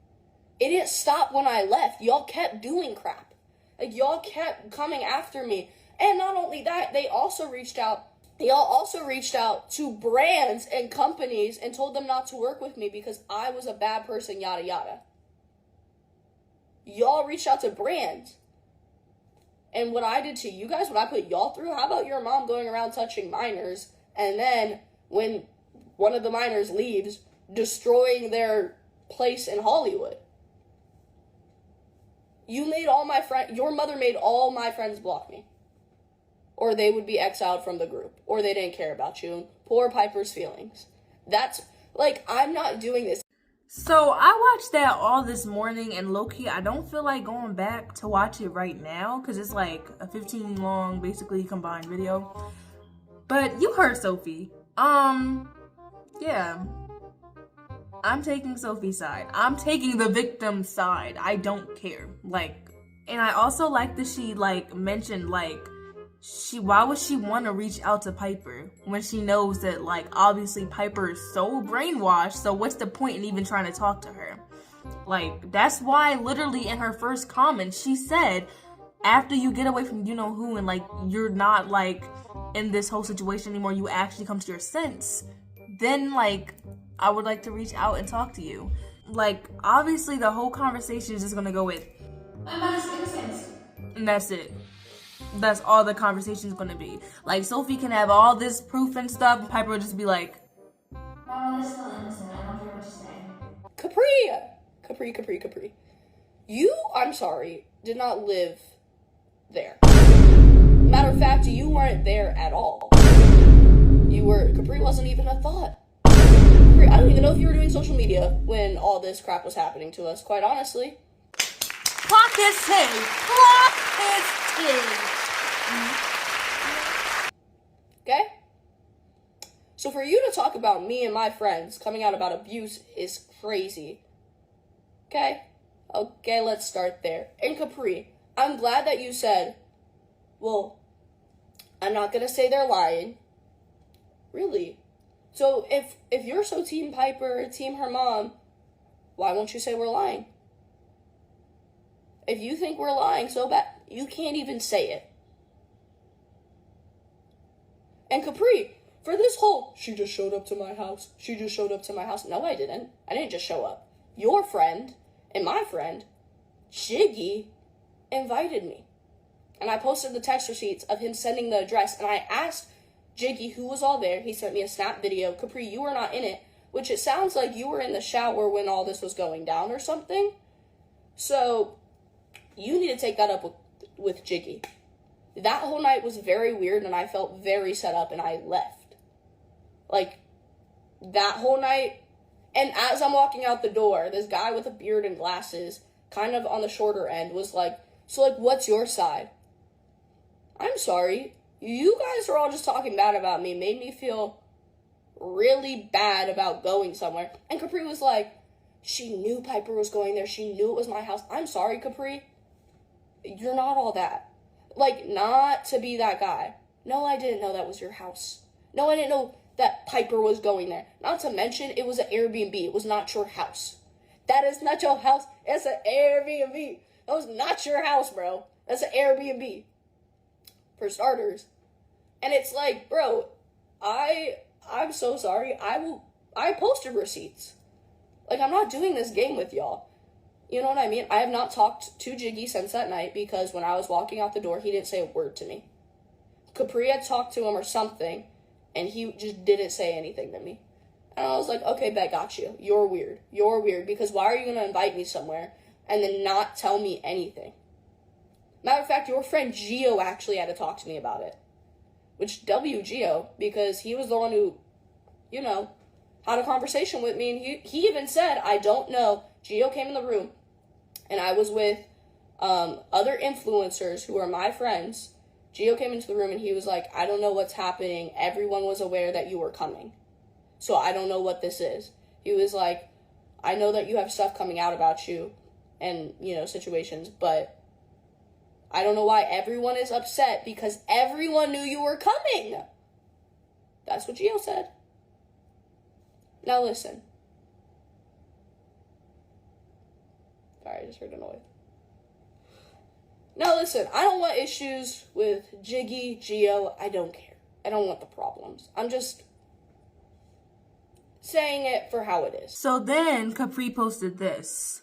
It didn't stop when I left. Y'all kept doing crap. Like, y'all kept coming after me. And not only that, y'all also reached out to brands and companies and told them not to work with me because I was a bad person, yada, yada. Y'all reached out to brands. And what I did to you guys, what I put y'all through, how about your mom going around touching minors, and then when one of the minors leaves, destroying their place in Hollywood? Your mother made all my friends block me. Or they would be exiled from the group. Or they didn't care about you. And poor Piper's feelings. That's, like, I'm not doing this. So I watched that all this morning, and low-key, I don't feel like going back to watch it right now, because it's like a 15 long, basically combined video. But you heard Sophie. Yeah. I'm taking Sophie's side. I'm taking the victim's side. I don't care. Like, and I also like that she, like, mentioned, like, why would she want to reach out to Piper when she knows that, like, obviously Piper is so brainwashed, so what's the point in even trying to talk to her? Like, that's why literally in her first comment, she said, after you get away from you-know-who and, like, you're not, like, in this whole situation anymore, you actually come to your sense, then, like, I would like to reach out and talk to you. Like, obviously the whole conversation is just gonna go with, my mother's innocent. And that's it. That's all the conversation is going to be. Like, Sophie can have all this proof and stuff, and Piper will just be like, my mother's still innocent. I don't care what you say. Capri. You, I'm sorry, did not live there. Matter of fact, you weren't there at all. Capri wasn't even a thought. Capri, I don't even know if you were doing social media when all this crap was happening to us, quite honestly. Clock is ticking. Clock is ticking. Okay? So for you to talk about me and my friends coming out about abuse is crazy. Okay? Okay, let's start there. And Capri, I'm glad that you said, well, I'm not gonna say they're lying. Really? So if you're so Team Piper, Team her mom, why won't you say we're lying? If you think we're lying so bad, you can't even say it. And Capri, for this whole, she just showed up to my house. No, I didn't. I didn't just show up. Your friend and my friend, Jiggy, invited me. And I posted the text receipts of him sending the address, and I asked Jiggy who was all there. He sent me a snap video. Capri, you were not in it, which it sounds like you were in the shower when all this was going down or something. So you need to take that up with Jiggy. That whole night was very weird, and I felt very set up, and I left. Like, that whole night, and as I'm walking out the door, this guy with a beard and glasses, kind of on the shorter end, was like, so, like, what's your side? I'm sorry. You guys are all just talking bad about me. Made me feel really bad about going somewhere. And Capri was like, she knew Piper was going there. She knew it was my house. I'm sorry, Capri. You're not all that. Like, not to be that guy. No, I didn't know that was your house. No, I didn't know that Piper was going there. Not to mention, it was an Airbnb. It was not your house. That is not your house. It's an Airbnb. That was not your house, bro. That's an Airbnb. For starters. And it's like, bro, I'm so sorry. I posted receipts. Like, I'm not doing this game with y'all. You know what I mean? I have not talked to Jiggy since that night because when I was walking out the door, he didn't say a word to me. Capri had talked to him or something, and he just didn't say anything to me. And I was like, okay, bet, got you. You're weird. You're weird because why are you going to invite me somewhere and then not tell me anything? Matter of fact, your friend Gio actually had to talk to me about it. Which, W Gio, because he was the one who, you know, had a conversation with me. And he even said, I don't know. Gio came in the room, and I was with other influencers who are my friends. Gio came into the room, and he was like, I don't know what's happening. Everyone was aware that you were coming. So I don't know what this is. He was like, I know that you have stuff coming out about you and, you know, situations, but I don't know why everyone is upset because everyone knew you were coming. That's what Gio said. Now listen. Sorry, I just heard a noise. Now listen, I don't want issues with Jiggy, Gio. I don't care. I don't want the problems. I'm just saying it for how it is. So then Capri posted this.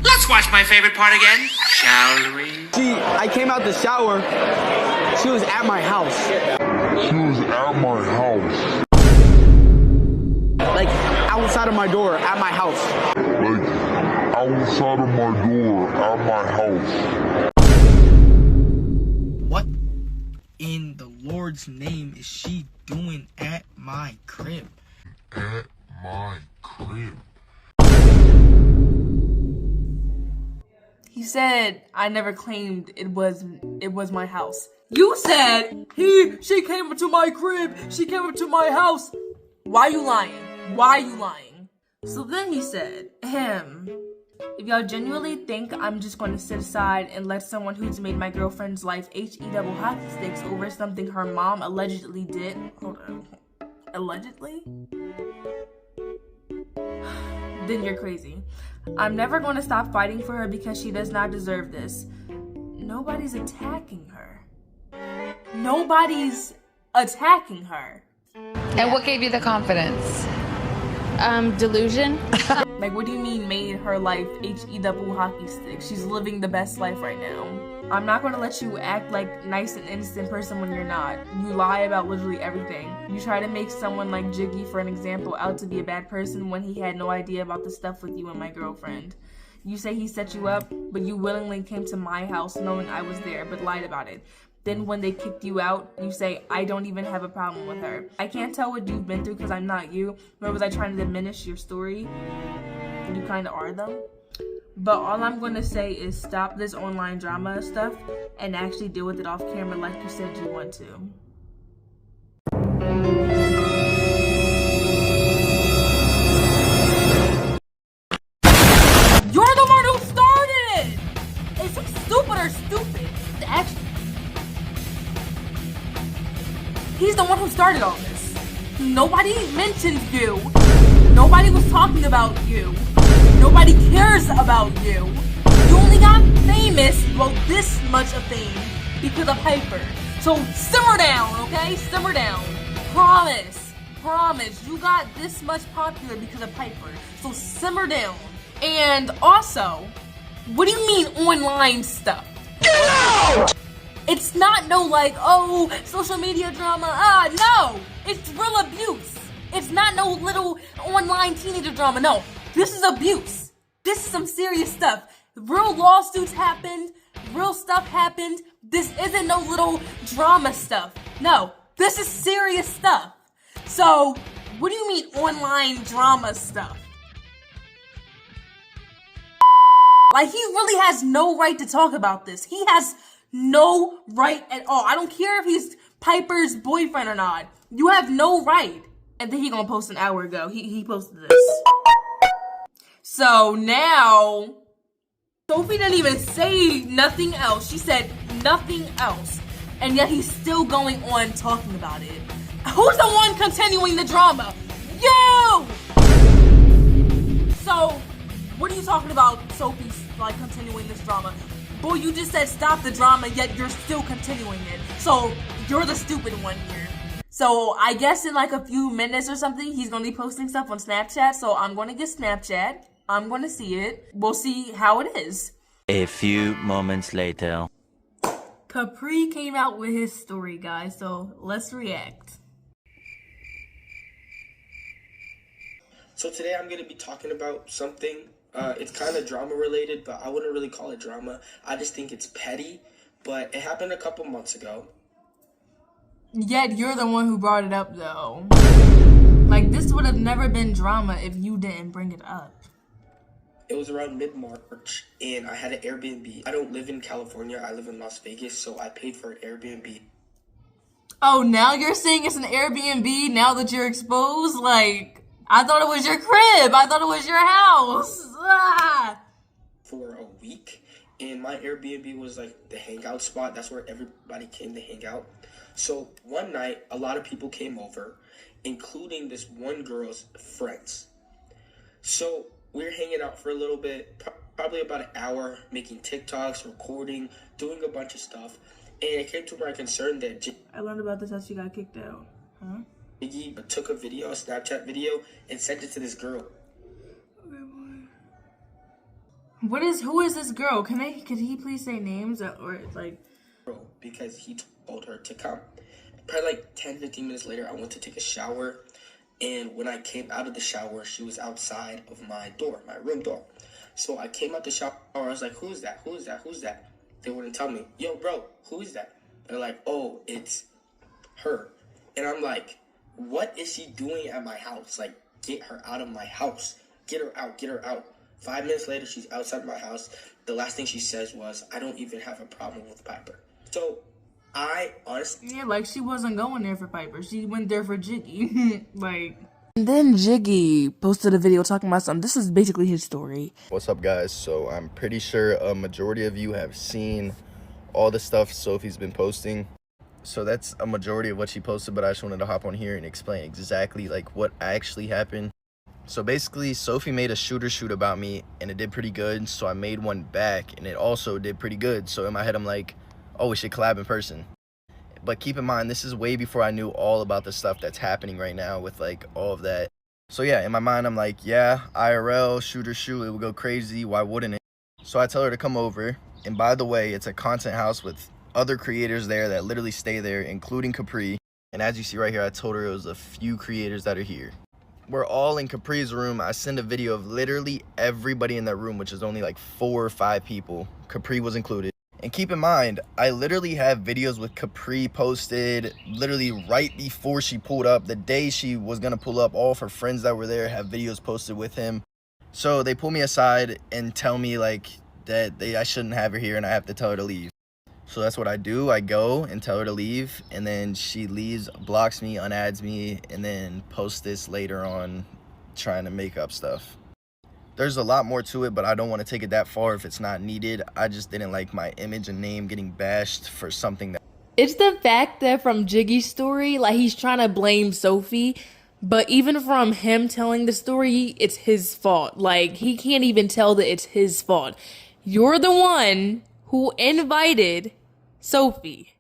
Let's watch my favorite part again, shall we? I came out the shower. She was at my house. Like, outside of my door, at my house. What in the Lord's name is she doing at my crib? He said, I never claimed it was my house. You said, she came to my crib, she came to my house. Why you lying? Why you lying? So then he said, if y'all genuinely think I'm just going to sit aside and let someone who's made my girlfriend's life HE double hockey sticks over something her mom allegedly did, hold on, allegedly? Then you're crazy. I'm never going to stop fighting for her because she does not deserve this. Nobody's attacking her. Nobody's attacking her. And what gave you the confidence? Delusion. Like, what do you mean made her life HE double hockey stick? She's living the best life right now. I'm not going to let you act like nice and innocent person when you're not. You lie about literally everything. You try to make someone like Jiggy, for an example, out to be a bad person when he had no idea about the stuff with you and my girlfriend. You say he set you up, but you willingly came to my house knowing I was there, but lied about it. Then when they kicked you out, you say, I don't even have a problem with her. I can't tell what you've been through because I'm not you, nor was I trying to diminish your story. You kind of are, though. But all I'm going to say is stop this online drama stuff and actually deal with it off camera like you said you want to. You're the one who started it! Is he stupid or stupid? Actually, he's the one who started all this. Nobody mentioned you. Nobody was talking about you. Nobody cares about you. You only got famous, well, this much of fame because of Piper. So simmer down, okay? Simmer down. Promise. You got this much popular because of Piper. So simmer down. And also, what do you mean online stuff? Get out! It's not no like, oh, social media drama. No, it's real abuse. It's not no little online teenager drama. No, this is abuse. This is some serious stuff. Real lawsuits happened. Real stuff happened. This isn't no little drama stuff. No, this is serious stuff. So, what do you mean online drama stuff? Like, he really has no right to talk about this. He has no right at all. I don't care if he's Piper's boyfriend or not. You have no right. And then he gonna post an hour ago. He posted this. So now, Sophie didn't even say nothing else. She said nothing else. And yet he's still going on talking about it. Who's the one continuing the drama? You! So, what are you talking about, Sophie's like continuing this drama? Boy, you just said stop the drama, yet you're still continuing it. So, you're the stupid one here. So, I guess in like a few minutes or something, he's gonna be posting stuff on Snapchat. So, I'm gonna get Snapchat. I'm gonna see it. We'll see how it is. A few moments later. Capri came out with his story, guys. So, let's react. So today I'm going to be talking about something, it's kind of drama related, but I wouldn't really call it drama. I just think it's petty, but it happened a couple months ago. Yet you're the one who brought it up, though. Like, this would have never been drama if you didn't bring it up. It was around mid-March, and I had an Airbnb. I don't live in California, I live in Las Vegas, so I paid for an Airbnb. Oh, now you're saying it's an Airbnb now that you're exposed? Like, I thought it was your crib. I thought it was your house. For a week, and my Airbnb was like the hangout spot. That's where everybody came to hang out. So one night, a lot of people came over, including this one girl's friends. So we were hanging out for a little bit, probably about an hour, making TikToks, recording, doing a bunch of stuff. And it came to my concern that I learned about this as she got kicked out. Huh? Jiggy took a video, a Snapchat video, and sent it to this girl. Who is this girl? Could he please say names or like? Because he told her to come. Probably like 10-15 minutes later, I went to take a shower, and when I came out of the shower, she was outside of my door, my room door. So I came out the shower, I was like, who's that? Who's that? Who's that? They wouldn't tell me. Yo, bro, who is that? They're like, oh, it's her. And I'm like, what is she doing at my house? Like, get her out of my house. Get her out, get her out. 5 minutes later, she's outside my house. The last thing she says was, I don't even have a problem with Piper. So, I honestly... Yeah, like, she wasn't going there for Piper. She went there for Jiggy. Like... And then Jiggy posted a video talking about something. This is basically his story. What's up, guys? So, I'm pretty sure a majority of you have seen all the stuff Sophie's been posting. So that's a majority of what she posted, but I just wanted to hop on here and explain exactly like what actually happened. So basically, Sophie made a shoot about me, and it did pretty good. So I made one back, and it also did pretty good. So in my head, I'm like, oh, we should collab in person. But keep in mind, this is way before I knew all about the stuff that's happening right now with like all of that. So yeah, in my mind, I'm like, yeah, IRL, shoot, it would go crazy. Why wouldn't it? So I tell her to come over. And by the way, it's a content house with other creators there that literally stay there, including Capri. And as you see right here, I told her it was a few creators that are here. We're all in Capri's room. I send a video of literally everybody in that room, which is only like 4 or 5 people. Capri was included. And keep in mind, I literally have videos with Capri posted literally right before she pulled up. The day she was gonna pull up, all of her friends that were there have videos posted with him. So they pull me aside and tell me like that I shouldn't have her here and I have to tell her to leave. So that's what I do. I go and tell her to leave, and then she leaves, blocks me, unadds me, and then posts this later on trying to make up stuff. There's a lot more to it, but I don't want to take it that far if it's not needed. I just didn't like my image and name getting bashed for something that... It's the fact that from Jiggy's story, like he's trying to blame Sophie, but even from him telling the story, it's his fault. Like he can't even tell that it's his fault. You're the one who invited Sophie.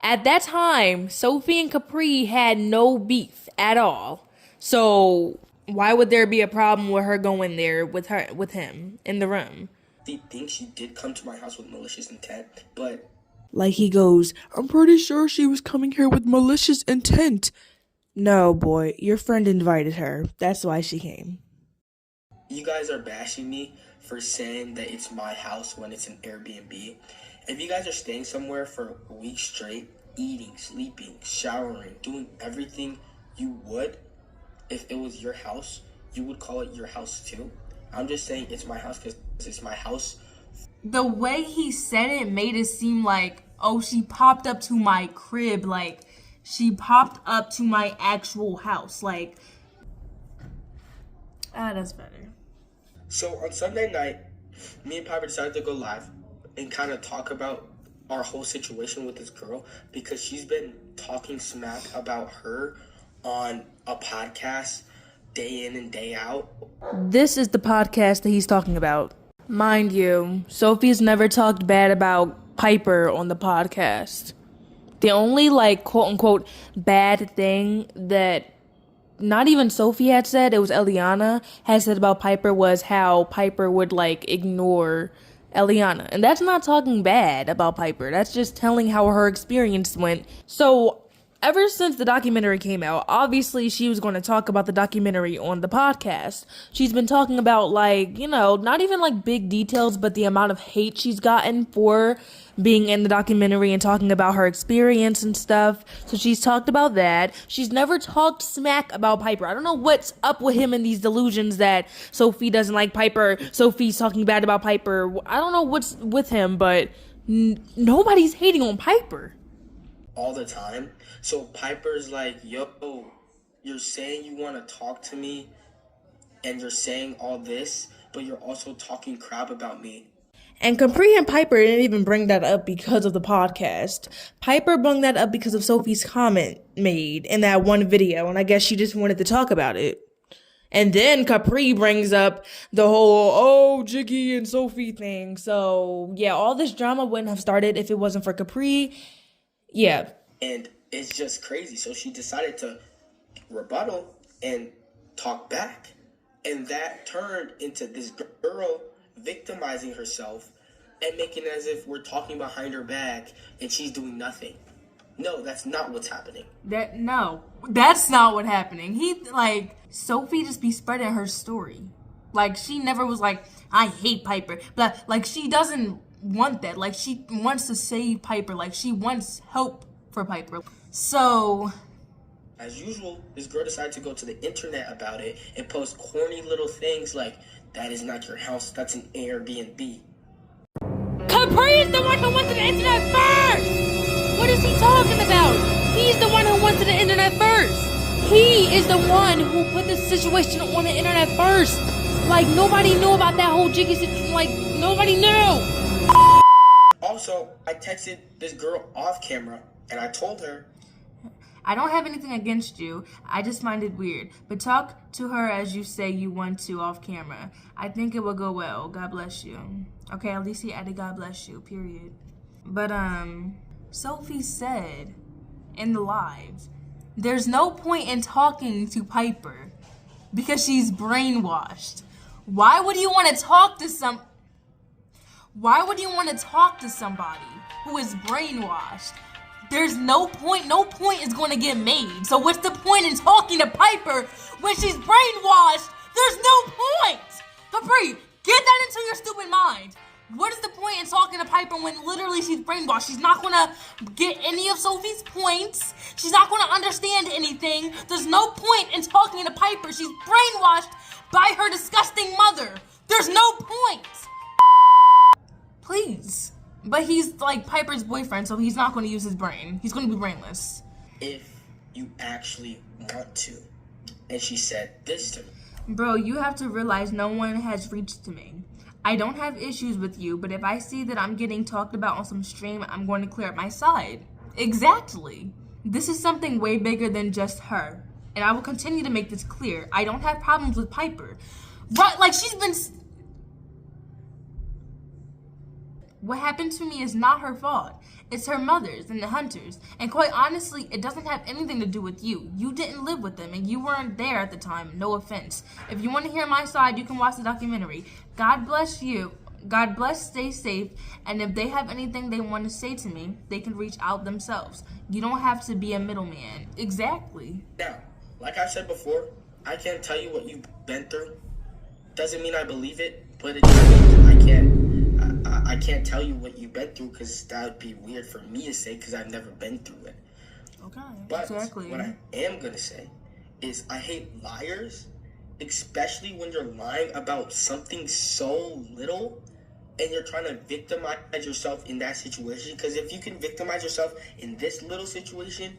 At that time, Sophie and Capri had no beef at all. So Why would there be a problem with her going there with him in the room? They think she did come to my house with malicious intent, but Like he goes, I'm pretty sure she was coming here with malicious intent. No, boy, your friend invited her. That's why she came. you guys are bashing me for saying that it's my house when it's an Airbnb. If you guys are staying somewhere for a week straight, eating, sleeping, showering, doing everything you would if it was your house, you would call it your house too. I'm just saying it's my house because it's my house. The way he said it made it seem like, oh, she popped up to my crib, like she popped up to my actual house, like, that's better. So on Sunday night, me and Piper decided to go live and kind of talk about our whole situation with this girl because she's been talking smack about her on a podcast day in and day out. This is the podcast that he's talking about. Mind you, Sophie's never talked bad about Piper on the podcast. The only, like, quote-unquote bad thing that not even Sophie had said, it was Eliana, had said about Piper was how Piper would, like, ignore Eliana. And that's not talking bad about Piper. That's just telling how her experience went. So, ever since the documentary came out, obviously she was going to talk about the documentary on the podcast. She's been talking about, like, you know, not even, like, big details, but the amount of hate she's gotten for being in the documentary and talking about her experience and stuff. So she's talked about that. She's never talked smack about Piper. I don't know what's up with him and these delusions that Sophie doesn't like Piper, Sophie's talking bad about Piper. I don't know what's with him, but nobody's hating on Piper All the time. So Piper's like, yo, you're saying you want to talk to me and you're saying all this, but you're also talking crap about me. And Capri and Piper didn't even bring that up because of the podcast. Piper brought that up because of Sophie's comment made in that one video, and I guess she just wanted to talk about it. And then Capri brings up the whole, oh, Jiggy and Sophie thing. So, yeah, all this drama wouldn't have started if it wasn't for Capri. Yeah. And it's just crazy. So she decided to rebuttal and talk back. And that turned into this girl victimizing herself and making it as if we're talking behind her back and she's doing nothing. No, that's not what's happening. That's not what happening. Sophie just be spreading her story. Like, she never was like, I hate Piper. But, like, she doesn't want that. Like, she wants to save Piper. Like, she wants help for Piper. So, as usual, this girl decided to go to the internet about it and post corny little things like, that is not your house, that's an Airbnb. Capri is the one who went to the internet first! What is he talking about? He's the one who went to the internet first! He is the one who put this situation on the internet first! Like, nobody knew about that whole Jiggy situation. Like, nobody knew! Also, I texted this girl off camera and I told her, I don't have anything against you. I just find it weird. But talk to her as you say you want to off camera. I think it will go well. God bless you. Okay, at least he added God bless you, period. But, Sophie said in the live, there's no point in talking to Piper because she's brainwashed. Why would you want to talk to somebody who is brainwashed? There's no point is going to get made. So what's the point in talking to Piper when she's brainwashed? There's no point. Capri, get that into your stupid mind. What is the point in talking to Piper when literally she's brainwashed? She's not going to get any of Sophie's points. She's not going to understand anything. There's no point in talking to Piper. She's brainwashed by her disgusting mother. There's no point. Please. But he's, like, Piper's boyfriend, so he's not going to use his brain. He's going to be brainless. if you actually want to. And she said this to me. Bro, you have to realize no one has reached to me. I don't have issues with you, but if I see that I'm getting talked about on some stream, I'm going to clear up my side. Exactly. This is something way bigger than just her. And I will continue to make this clear. I don't have problems with Piper. Right, like she's been... What happened to me is not her fault. It's her mother's and the hunters. And quite honestly, it doesn't have anything to do with you. You didn't live with them and you weren't there at the time. No offense. If you want to hear my side, you can watch the documentary. God bless you. God bless, stay safe, and if they have anything they want to say to me, they can reach out themselves. You don't have to be a middleman. Exactly. Now, like I said before, I can't tell you what you've been through. Doesn't mean I believe it, but it just means I can't tell you what you've been through because that would be weird for me to say because I've never been through it. Okay, but exactly. What I am going to say is I hate liars, especially when you're lying about something so little and you're trying to victimize yourself in that situation. Because if you can victimize yourself in this little situation,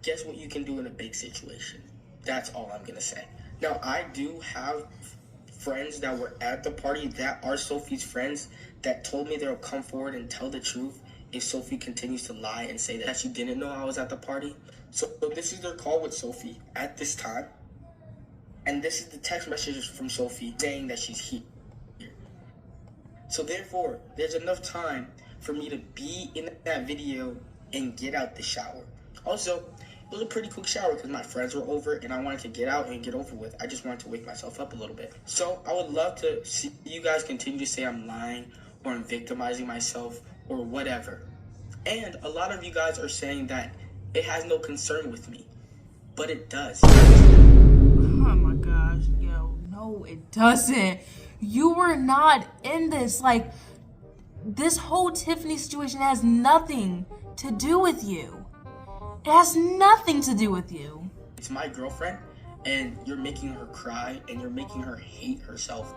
guess what you can do in a big situation? That's all I'm going to say. Now, I do have friends that were at the party that are Sophie's friends that told me they'll come forward and tell the truth if Sophie continues to lie and say that she didn't know I was at the party. So this is their call with Sophie at this time. And this is the text messages from Sophie saying that she's here. So therefore, there's enough time for me to be in that video and get out the shower. Also, it was a pretty quick shower because my friends were over and I wanted to get out and get over with. I just wanted to wake myself up a little bit. So I would love to see you guys continue to say I'm lying or I'm victimizing myself or whatever. And a lot of you guys are saying that it has no concern with me, but it does. Oh my gosh, yo, no, it doesn't. You were not in this. Like, this whole Tiffany situation has nothing to do with you. It has nothing to do with you. It's my girlfriend, and you're making her cry, and you're making her hate herself.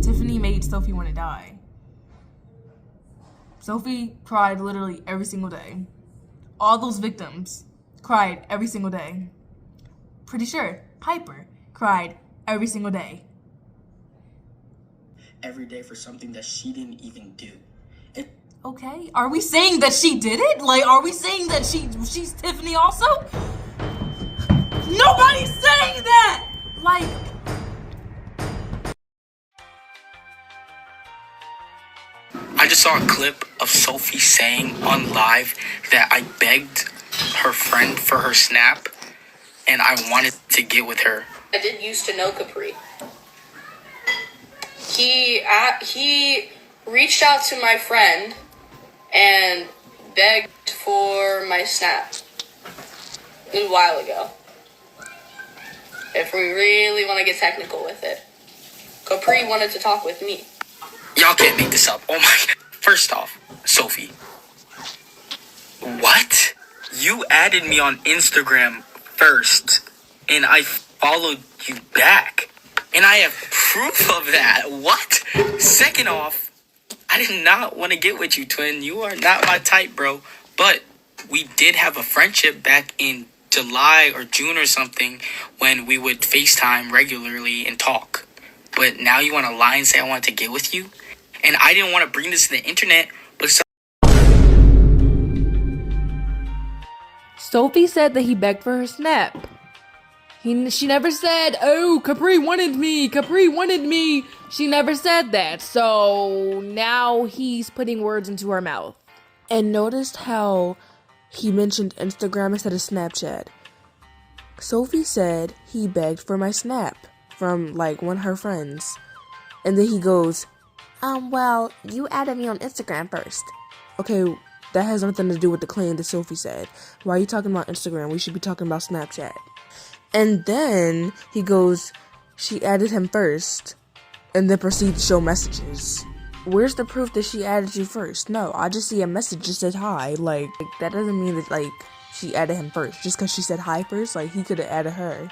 Tiffany made Sophie want to die. Sophie cried literally every single day. All those victims cried every single day. Pretty sure Piper cried every single day. Every day for something that she didn't even do. Okay, are we saying that she did it? Like, are we saying that she's Tiffany also? Nobody's saying that! Like, I just saw a clip of Sophie saying on live that I begged her friend for her snap and I wanted to get with her. I did used to know Capri. He reached out to my friend and begged for my snap a little while ago. If we really want to get technical with it. Capri wanted to talk with me. Y'all can't make this up. Oh my. First off, Sophie. What? You added me on Instagram first and I followed you back. And I have proof of that. What? Second off, I did not want to get with you, twin. You are not my type, bro. But we did have a friendship back in July or June or something when we would FaceTime regularly and talk. But now you want to lie and say I wanted to get with you? And I didn't want to bring this to the internet, but Sophie said that he begged for her snap. She never said, oh, Capri wanted me. Capri wanted me. She never said that. So now he's putting words into her mouth. And noticed how he mentioned Instagram instead of Snapchat. Sophie said he begged for my snap from like one of her friends. And then he goes, well, you added me on Instagram first. Okay, that has nothing to do with the claim that Sophie said. Why are you talking about Instagram? We should be talking about Snapchat. And then he goes, she added him first, and then proceeds to show messages. Where's the proof that she added you first? No, I just see a message that said hi. Like, that doesn't mean that, like, she added him first. Just because she said hi first, like, he could have added her.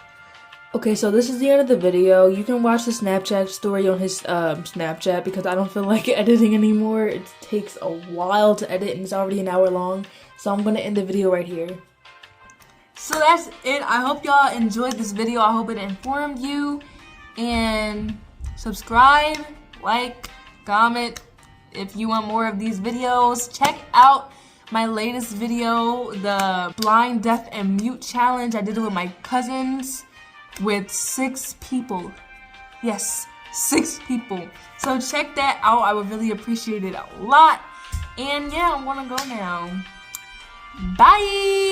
Okay, so this is the end of the video. You can watch the Snapchat story on his Snapchat because I don't feel like editing anymore. It takes a while to edit and it's already an hour long. So I'm going to end the video right here. So that's it. I hope y'all enjoyed this video. I hope it informed you. And subscribe, like, comment if you want more of these videos. Check out my latest video, the blind, deaf, and mute challenge. I did it with my cousins with 6 people. Yes, 6 people. So check that out. I would really appreciate it a lot. And yeah, I'm gonna go now. Bye.